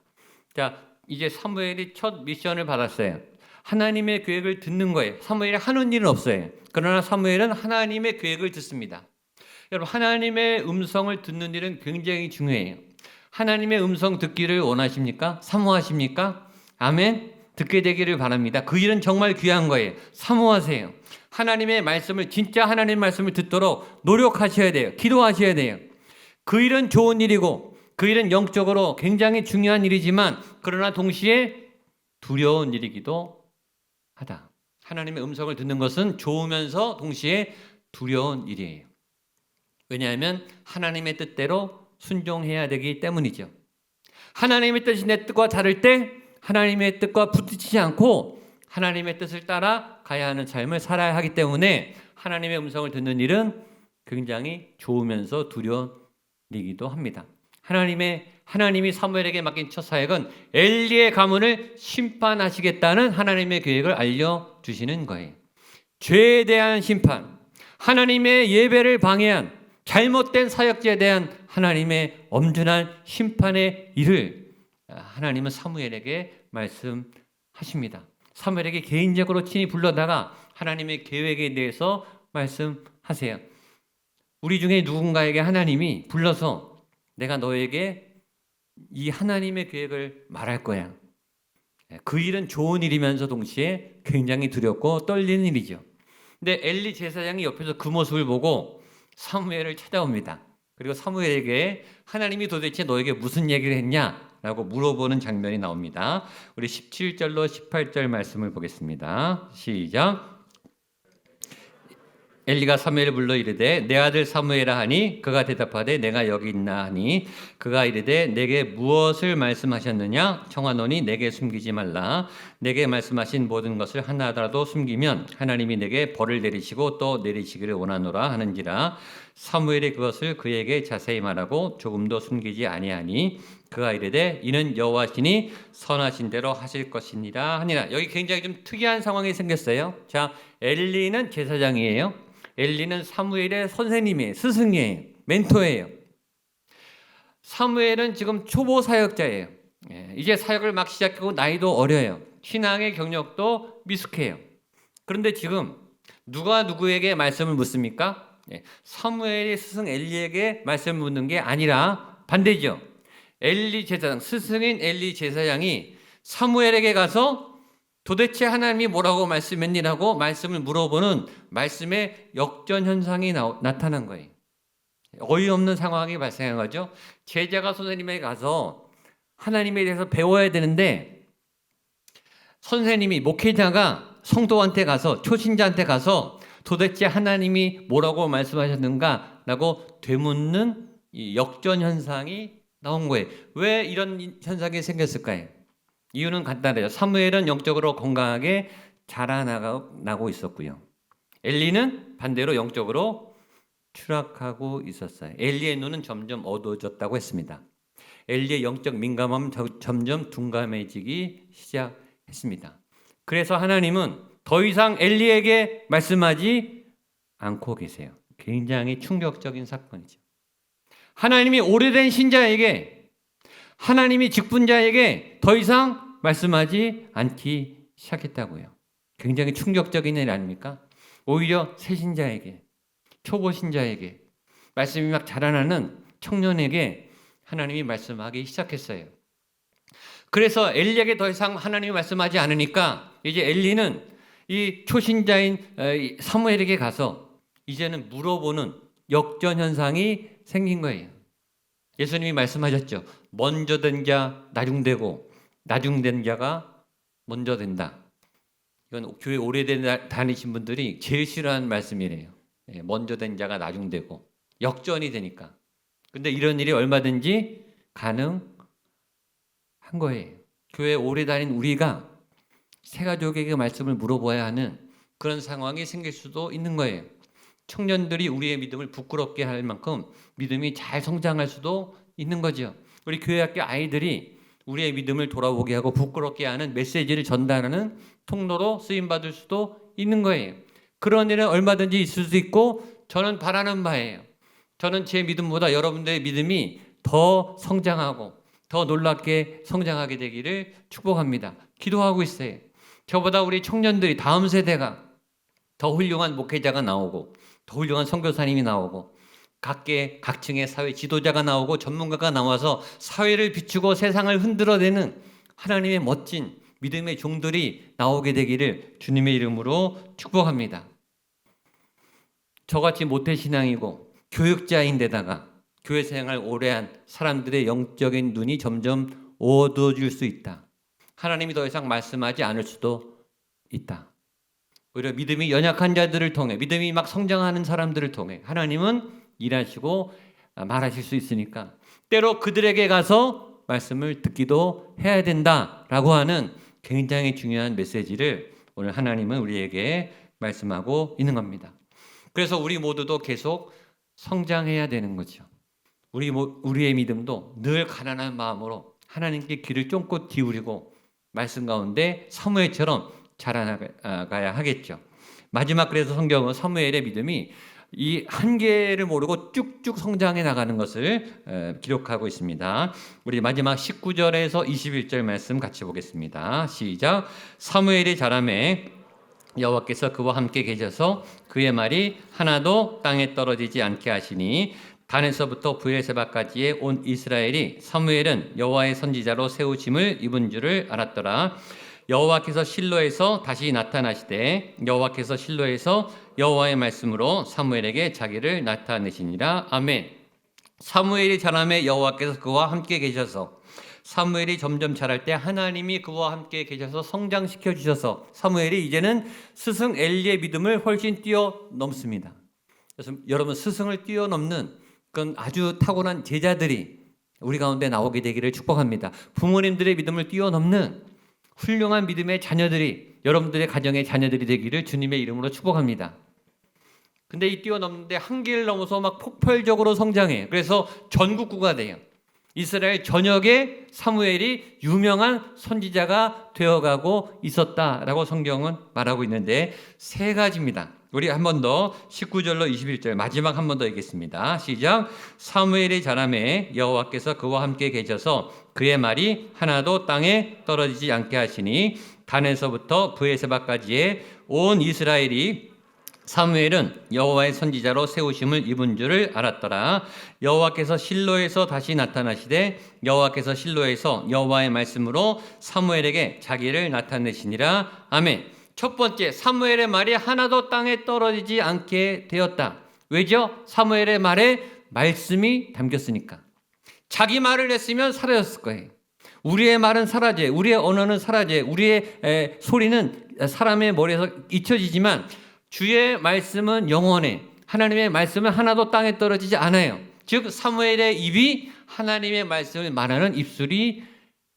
자, 이제 사무엘이 첫 미션을 받았어요. 하나님의 계획을 듣는 거예요. 사무엘이 하는 일은 없어요. 그러나 사무엘은 하나님의 계획을 듣습니다. 여러분, 하나님의 음성을 듣는 일은 굉장히 중요해요. 하나님의 음성 듣기를 원하십니까? 사모하십니까? 아멘. 듣게 되기를 바랍니다. 그 일은 정말 귀한 거예요. 사모하세요. 하나님의 말씀을, 진짜 하나님의 말씀을 듣도록 노력하셔야 돼요. 기도하셔야 돼요. 그 일은 좋은 일이고 그 일은 영적으로 굉장히 중요한 일이지만 그러나 동시에 두려운 일이기도 하다. 하나님의 음성을 듣는 것은 좋으면서 동시에 두려운 일이에요. 왜냐하면 하나님의 뜻대로 순종해야 되기 때문이죠. 하나님의 뜻이 내 뜻과 다를 때 하나님의 뜻과 부딪히지 않고 하나님의 뜻을 따라 가야 하는 삶을 살아야 하기 때문에 하나님의 음성을 듣는 일은 굉장히 좋으면서 두려운 일이기도 합니다. 하나님이 사무엘에게 맡긴 첫 사역은 엘리의 가문을 심판하시겠다는 하나님의 계획을 알려주시는 거예요. 죄에 대한 심판, 하나님의 예배를 방해한 잘못된 사역자에 대한 하나님의 엄중한 심판의 일을 하나님은 사무엘에게 말씀하십니다. 사무엘에게 개인적으로 친히 불러다가 하나님의 계획에 대해서 말씀하세요. 우리 중에 누군가에게 하나님이 불러서 내가 너에게 이 하나님의 계획을 말할 거야. 그 일은 좋은 일이면서 동시에 굉장히 두렵고 떨리는 일이죠. 근데 엘리 제사장이 옆에서 그 모습을 보고 사무엘을 찾아옵니다. 그리고 사무엘에게 하나님이 도대체 너에게 무슨 얘기를 했냐라고 물어보는 장면이 나옵니다. 우리 17절로 18절 말씀을 보겠습니다. 시작. 엘리가 사무엘을 불러 이르되 내 아들 사무엘아 하니 그가 대답하되 내가 여기 있나 하니 그가 이르되 내게 무엇을 말씀하셨느냐 청하노니 내게 숨기지 말라. 내게 말씀하신 모든 것을 하나라도 숨기면 하나님이 내게 벌을 내리시고 또 내리시기를 원하노라 하는지라. 사무엘이 그것을 그에게 자세히 말하고 조금도 숨기지 아니하니 그가 이르되 이는 여호와시니 선하신 대로 하실 것이니라 하니라. 여기 굉장히 좀 특이한 상황이 생겼어요. 자, 엘리는 제사장이에요. 엘리는 사무엘의 선생님이에요. 스승이에요. 멘토예요. 사무엘은 지금 초보 사역자예요. 이제 사역을 막 시작하고 나이도 어려요. 신앙의 경력도 미숙해요. 그런데 지금 누가 누구에게 말씀을 묻습니까? 사무엘의 스승 엘리에게 말씀을 묻는 게 아니라 반대죠. 엘리 제사장, 스승인 엘리 제사장이 사무엘에게 가서 도대체 하나님이 뭐라고 말씀했니라고 말씀을 물어보는 말씀의 역전 현상이 나타난 거예요. 어이없는 상황이 발생한 거죠. 제자가 선생님에게 가서 하나님에 대해서 배워야 되는데 선생님이, 목회자가 성도한테 가서, 초신자한테 가서 도대체 하나님이 뭐라고 말씀하셨는가라고 되묻는 이 역전 현상이 나온 거예요. 왜 이런 현상이 생겼을까요? 이유는 간단해요. 사무엘은 영적으로 건강하게 자라나고 있었고요. 엘리는 반대로 영적으로 추락하고 있었어요. 엘리의 눈은 점점 어두워졌다고 했습니다. 엘리의 영적 민감함은 점점 둔감해지기 시작했습니다. 그래서 하나님은 더 이상 엘리에게 말씀하지 않고 계세요. 굉장히 충격적인 사건이죠. 하나님이 오래된 신자에게, 하나님이 직분자에게 더 이상 말씀하지 않기 시작했다고요. 굉장히 충격적인 일 아닙니까? 오히려 새 신자에게, 초보 신자에게, 말씀이 막 자라나는 청년에게 하나님이 말씀하기 시작했어요. 그래서 엘리에게 더 이상 하나님이 말씀하지 않으니까 이제 엘리는 이 초신자인 사무엘에게 가서 이제는 물어보는 역전 현상이 생긴 거예요. 예수님이 말씀하셨죠. 먼저 된 자 나중되고 나중된 자가 먼저 된다. 이건 교회 오래된 다니신 분들이 제일 싫어하는 말씀이래요. 먼저 된 자가 나중되고 역전이 되니까. 근데 이런 일이 얼마든지 가능한 거예요. 교회 오래 다닌 우리가 새가족에게 말씀을 물어봐야 하는 그런 상황이 생길 수도 있는 거예요. 청년들이 우리의 믿음을 부끄럽게 할 만큼 믿음이 잘 성장할 수도 있는 거죠. 우리 교회 학교 아이들이 우리의 믿음을 돌아보게 하고 부끄럽게 하는 메시지를 전달하는 통로로 쓰임받을 수도 있는 거예요. 그런 일은 얼마든지 있을 수 있고 저는 바라는 바예요. 저는 제 믿음보다 여러분들의 믿음이 더 성장하고 더 놀랍게 성장하게 되기를 축복합니다. 기도하고 있어요. 저보다 우리 청년들이 다음 세대가 더 훌륭한 목회자가 나오고 더 훌륭한 선교사님이 나오고 각층의 사회 지도자가 나오고 전문가가 나와서 사회를 비추고 세상을 흔들어내는 하나님의 멋진 믿음의 종들이 나오게 되기를 주님의 이름으로 축복합니다. 저같이 모태신앙이고 교육자인데다가 교회 생활 오래 한 사람들의 영적인 눈이 점점 어두워질 수 있다. 하나님이 더 이상 말씀하지 않을 수도 있다. 오히려 믿음이 연약한 자들을 통해 믿음이 막 성장하는 사람들을 통해 하나님은 일하시고 말하실 수 있으니까 때로 그들에게 가서 말씀을 듣기도 해야 된다라고 하는 굉장히 중요한 메시지를 오늘 하나님은 우리에게 말씀하고 있는 겁니다. 그래서 우리 모두도 계속 성장해야 되는 거죠. 우리의 믿음도 늘 가난한 마음으로 하나님께 귀를 쫑긋 기울이고 말씀 가운데 사무엘처럼 자라나가야 하겠죠. 마지막 그래서 성경은 사무엘의 믿음이 이 한계를 모르고 쭉쭉 성장해 나가는 것을 기록하고 있습니다. 우리 마지막 19절에서 21절 말씀 같이 보겠습니다. 시작. 사무엘이 자라매 여호와께서 그와 함께 계셔서 그의 말이 하나도 땅에 떨어지지 않게 하시니 단에서부터 브에르세바까지의 온 이스라엘이 사무엘은 여호와의 선지자로 세우심을 입은 줄을 알았더라. 여호와께서 실로에서 다시 나타나시되 여호와께서 실로에서 여호와의 말씀으로 사무엘에게 자기를 나타내시니라. 아멘. 사무엘이 자라매 여호와께서 그와 함께 계셔서 사무엘이 점점 자랄 때 하나님이 그와 함께 계셔서 성장시켜 주셔서 사무엘이 이제는 스승 엘리의 믿음을 훨씬 뛰어넘습니다. 그래서 여러분 스승을 뛰어넘는 그건 아주 탁월한 제자들이 우리 가운데 나오게 되기를 축복합니다. 부모님들의 믿음을 뛰어넘는 훌륭한 믿음의 자녀들이 여러분들의 가정의 자녀들이 되기를 주님의 이름으로 축복합니다. 근데 이 뛰어넘는데 한계를 넘어서 막 폭발적으로 성장해요. 그래서 전국구가 돼요. 이스라엘 전역에 사무엘이 유명한 선지자가 되어가고 있었다라고 성경은 말하고 있는데 세 가지입니다. 우리 한 번 더 19절로 21절 마지막 한 번 더 읽겠습니다. 시작. 사무엘이 자라매 여호와께서 그와 함께 계셔서 그의 말이 하나도 땅에 떨어지지 않게 하시니 단에서부터 브에르세바까지의 온 이스라엘이 사무엘은 여호와의 선지자로 세우심을 입은 줄을 알았더라. 여호와께서 실로에서 다시 나타나시되 여호와께서 실로에서 여호와의 말씀으로 사무엘에게 자기를 나타내시니라. 아멘. 첫 번째, 사무엘의 말이 하나도 땅에 떨어지지 않게 되었다. 왜죠? 사무엘의 말에 말씀이 담겼으니까. 자기 말을 했으면 사라졌을 거예요. 우리의 말은 사라져요. 우리의 언어는 사라져요. 우리의 소리는 사람의 머리에서 잊혀지지만 주의 말씀은 영원해. 하나님의 말씀은 하나도 땅에 떨어지지 않아요. 즉 사무엘의 입이 하나님의 말씀을 말하는 입술이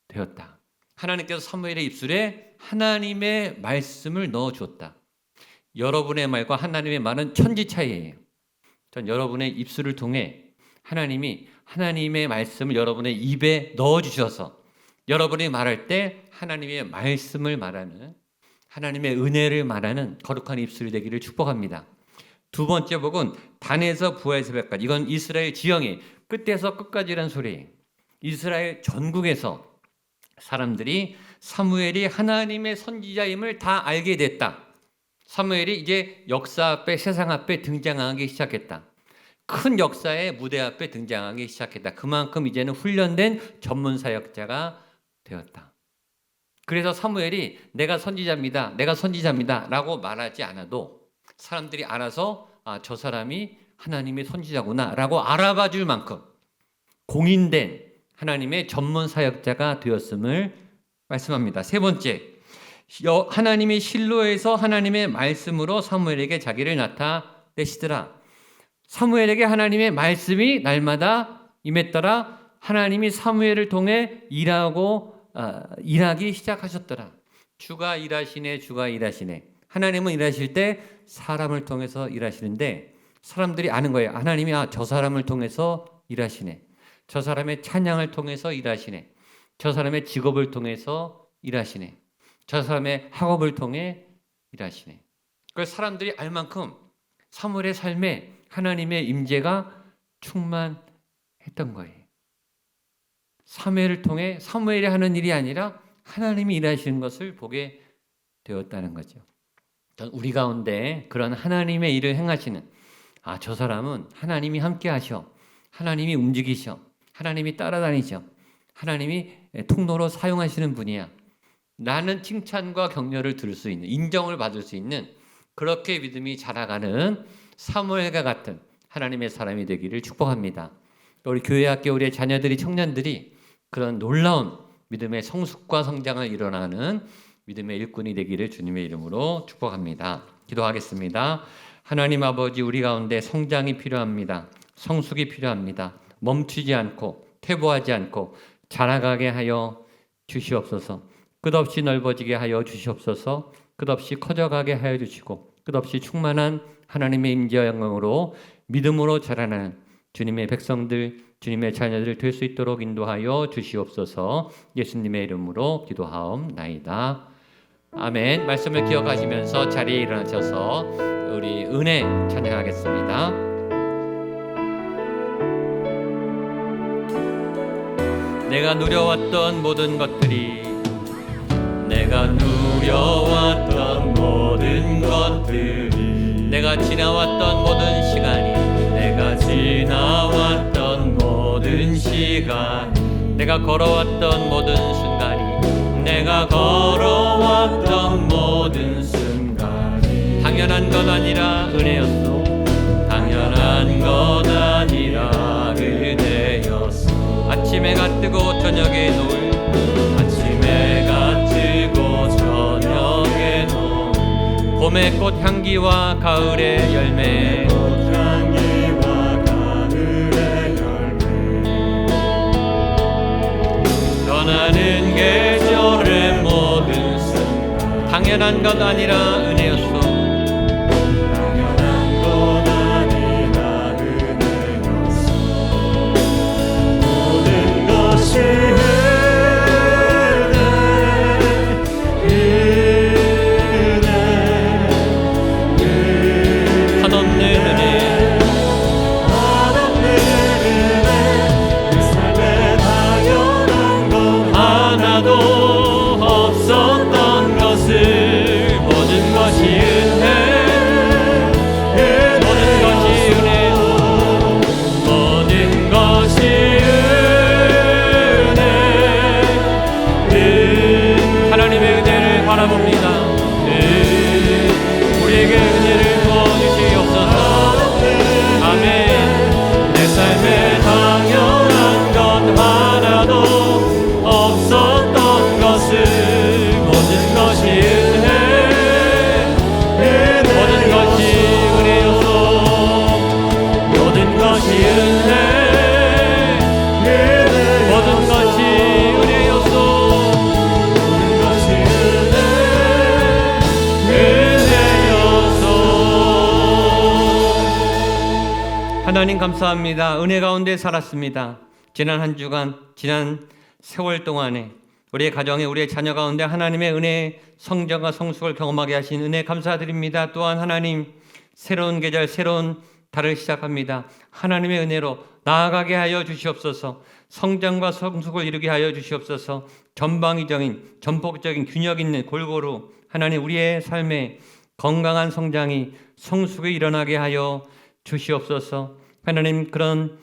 되었다. 하나님께서 사무엘의 입술에 하나님의 말씀을 넣어주었다. 여러분의 말과 하나님의 말은 천지 차이예요. 전 여러분의 입술을 통해 하나님이 하나님의 말씀을 여러분의 입에 넣어주셔서 여러분이 말할 때 하나님의 말씀을 말하는 하나님의 은혜를 말하는 거룩한 입술이 되기를 축복합니다. 두 번째 복은 단에서 브에르세바까지. 이건 이스라엘 지형의 끝에서 끝까지라는 소리예요. 이스라엘 전국에서 사람들이 사무엘이 하나님의 선지자임을 다 알게 됐다. 사무엘이 이제 역사 앞에 세상 앞에 등장하기 시작했다. 큰 역사의 무대 앞에 등장하기 시작했다. 그만큼 이제는 훈련된 전문 사역자가 되었다. 그래서 사무엘이 내가 선지자입니다. 내가 선지자입니다. 라고 말하지 않아도 사람들이 알아서 저 사람이 하나님의 선지자구나 라고 알아봐 줄 만큼 공인된 하나님의 전문 사역자가 되었음을 말씀합니다. 세 번째, 하나님이 실로에서 하나님의 말씀으로 사무엘에게 자기를 나타내시더라. 사무엘에게 하나님의 말씀이 날마다 임했더라. 하나님이 사무엘을 통해 일하기 시작하셨더라. 주가 일하시네, 주가 일하시네. 하나님은 일하실 때 사람을 통해서 일하시는데 사람들이 아는 거예요. 하나님이 저 사람을 통해서 일하시네. 저 사람의 찬양을 통해서 일하시네. 저 사람의 직업을 통해서 일하시네. 저 사람의 학업을 통해 일하시네. 그 사람들이 알 만큼 사무엘의 삶에 하나님의 임재가 충만했던 거예요. 사무엘을 통해 사무엘이 하는 일이 아니라 하나님이 일하시는 것을 보게 되었다는 거죠. 우리 가운데 그런 하나님의 일을 행하시는 저 사람은 하나님이 함께 하셔. 하나님이 움직이셔. 하나님이 따라다니셔. 하나님이 통로로 사용하시는 분이야. 나는 칭찬과 격려를 들을 수 있는, 인정을 받을 수 있는 그렇게 믿음이 자라가는 사무엘과 같은 하나님의 사람이 되기를 축복합니다. 우리 교회 학교 우리의 자녀들이 청년들이 그런 놀라운 믿음의 성숙과 성장을 일어나는 믿음의 일꾼이 되기를 주님의 이름으로 축복합니다. 기도하겠습니다. 하나님 아버지, 우리 가운데 성장이 필요합니다. 성숙이 필요합니다. 멈추지 않고 퇴보하지 않고 자라가게 하여 주시옵소서. 끝없이 넓어지게 하여 주시옵소서. 끝없이 커져가게 하여 주시고 끝없이 충만한 하나님의 임재와 영광으로 믿음으로 자라나는 주님의 백성들, 주님의 자녀들 될 수 있도록 인도하여 주시옵소서. 예수님의 이름으로 기도하옵나이다. 아멘. 말씀을 기억하시면서 자리에 일어나셔서 우리 은혜 찬양하겠습니다. 내가 누려왔던 모든 것들이 내가 누려왔던 모든 것들이 내가 지나왔던 모든 시간이 내가 지나왔던 모든 시간 내가 걸어왔던 모든 순간이 내가 걸어왔던 모든 순간이 당연한 것 아니라 은혜였소. 당연한 것 아니라 은혜였소. 아침 해가 뜨고 저녁에 노을 아침 해가 뜨고 저녁에 노을 봄의 꽃 향기와 가을의 열매 떠나는 계절의 모든 순간 당연한 것 아니라 은혜였소. 당연한 것 아니라 은혜였소. 모든 것이 한없는 은혜 그 삶에 당연한 것 하나도 없었던 것을 모든 것이 은혜 모든 것이 은혜 모든 것이 은혜 하나님의 은혜를 바라봅니다. 우리에게 은혜를 부어주시옵소서. 아멘. 내 삶에 당연한 것 하나도 없었던 것을 모든 것이 은혜 모든 것이 은혜였소. 모든 것이 은혜 모든 것이 은혜였소. 모든 것이 은혜였소. 하나님 감사합니다. 은혜 가운데 살았습니다. 지난 한 주간, 지난 세월 동안에 우리의 가정에 우리의 자녀 가운데 하나님의 은혜의 성장과 성숙을 경험하게 하신 은혜 감사드립니다. 또한 하나님 새로운 계절 새로운 달을 시작합니다. 하나님의 은혜로 나아가게 하여 주시옵소서. 성장과 성숙을 이루게 하여 주시옵소서. 전방위적인 전폭적인 균형 있는 골고루 하나님 우리의 삶에 건강한 성장이 성숙이 일어나게 하여 주시옵소서. 하나님 그런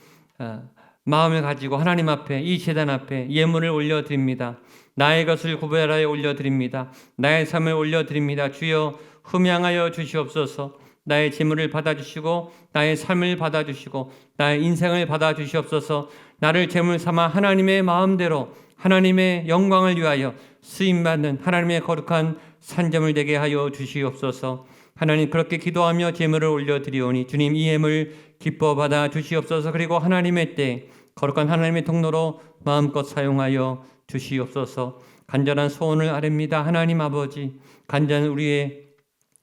마음을 가지고 하나님 앞에 이 제단 앞에 예물을 올려드립니다. 나의 것을 구별하여 올려드립니다. 나의 삶을 올려드립니다. 주여 흠양하여 주시옵소서. 나의 재물을 받아주시고 나의 삶을 받아주시고 나의 인생을 받아주시옵소서. 나를 재물 삼아 하나님의 마음대로 하나님의 영광을 위하여 쓰임받는 하나님의 거룩한 산점을 되게 하여 주시옵소서. 하나님 그렇게 기도하며 재물을 올려드리오니 주님 이 예물 기뻐 받아 주시옵소서. 그리고 하나님의 때 거룩한 하나님의 통로로 마음껏 사용하여 주시옵소서. 간절한 소원을 아뢰입니다. 하나님 아버지 간절한 우리의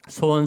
소원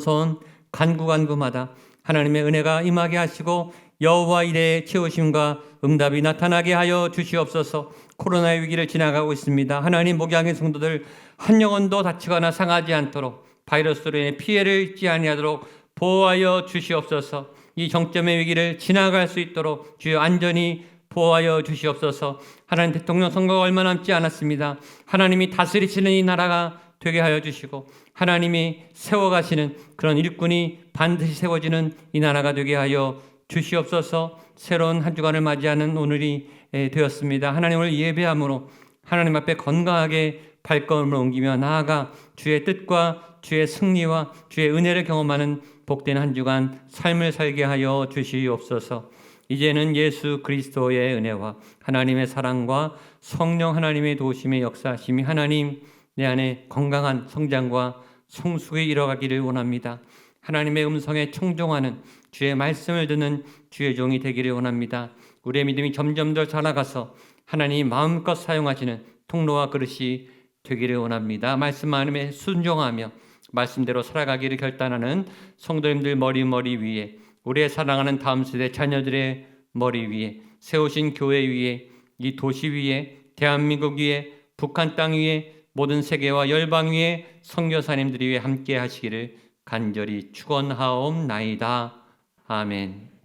간구마다 하나님의 은혜가 임하게 하시고 여호와 일의 채우심과 응답이 나타나게 하여 주시옵소서. 코로나의 위기를 지나가고 있습니다. 하나님, 목양의 성도들 한 영혼도 다치거나 상하지 않도록, 바이러스로 인해 피해를 입지 아니하도록 보호하여 주시옵소서. 이 정점의 위기를 지나갈 수 있도록 주여 안전히 보호하여 주시옵소서. 하나님, 대통령 선거가 얼마 남지 않았습니다. 하나님이 다스리시는 이 나라가 되게 하여 주시고, 하나님이 세워가시는 그런 일꾼이 반드시 세워지는 이 나라가 되게 하여 주시옵소서. 새로운 한 주간을 맞이하는 오늘이 되었습니다. 하나님을 예배함으로 하나님 앞에 건강하게 발걸음을 옮기며 나아가 주의 뜻과 주의 승리와 주의 은혜를 경험하는 복된 한 주간 삶을 살게 하여 주시옵소서. 이제는 예수 그리스도의 은혜와 하나님의 사랑과 성령 하나님의 도우심의 역사하심이 하나님 내 안에 건강한 성장과 성숙이 이뤄가기를 원합니다. 하나님의 음성에 청종하는 주의 말씀을 듣는 주의 종이 되기를 원합니다. 우리의 믿음이 점점 더 자라가서 하나님이 마음껏 사용하시는 통로와 그릇이 되기를 원합니다. 말씀 안에 순종하며 말씀대로 살아가기를 결단하는 성도님들 머리 위에, 우리의 사랑하는 다음 세대 자녀들의 머리 위에, 세우신 교회 위에, 이 도시 위에, 대한민국 위에, 북한 땅 위에, 모든 세계와 열방 위에 선교사님들이 위해 함께 하시기를 간절히 축원하옵나이다. 아멘.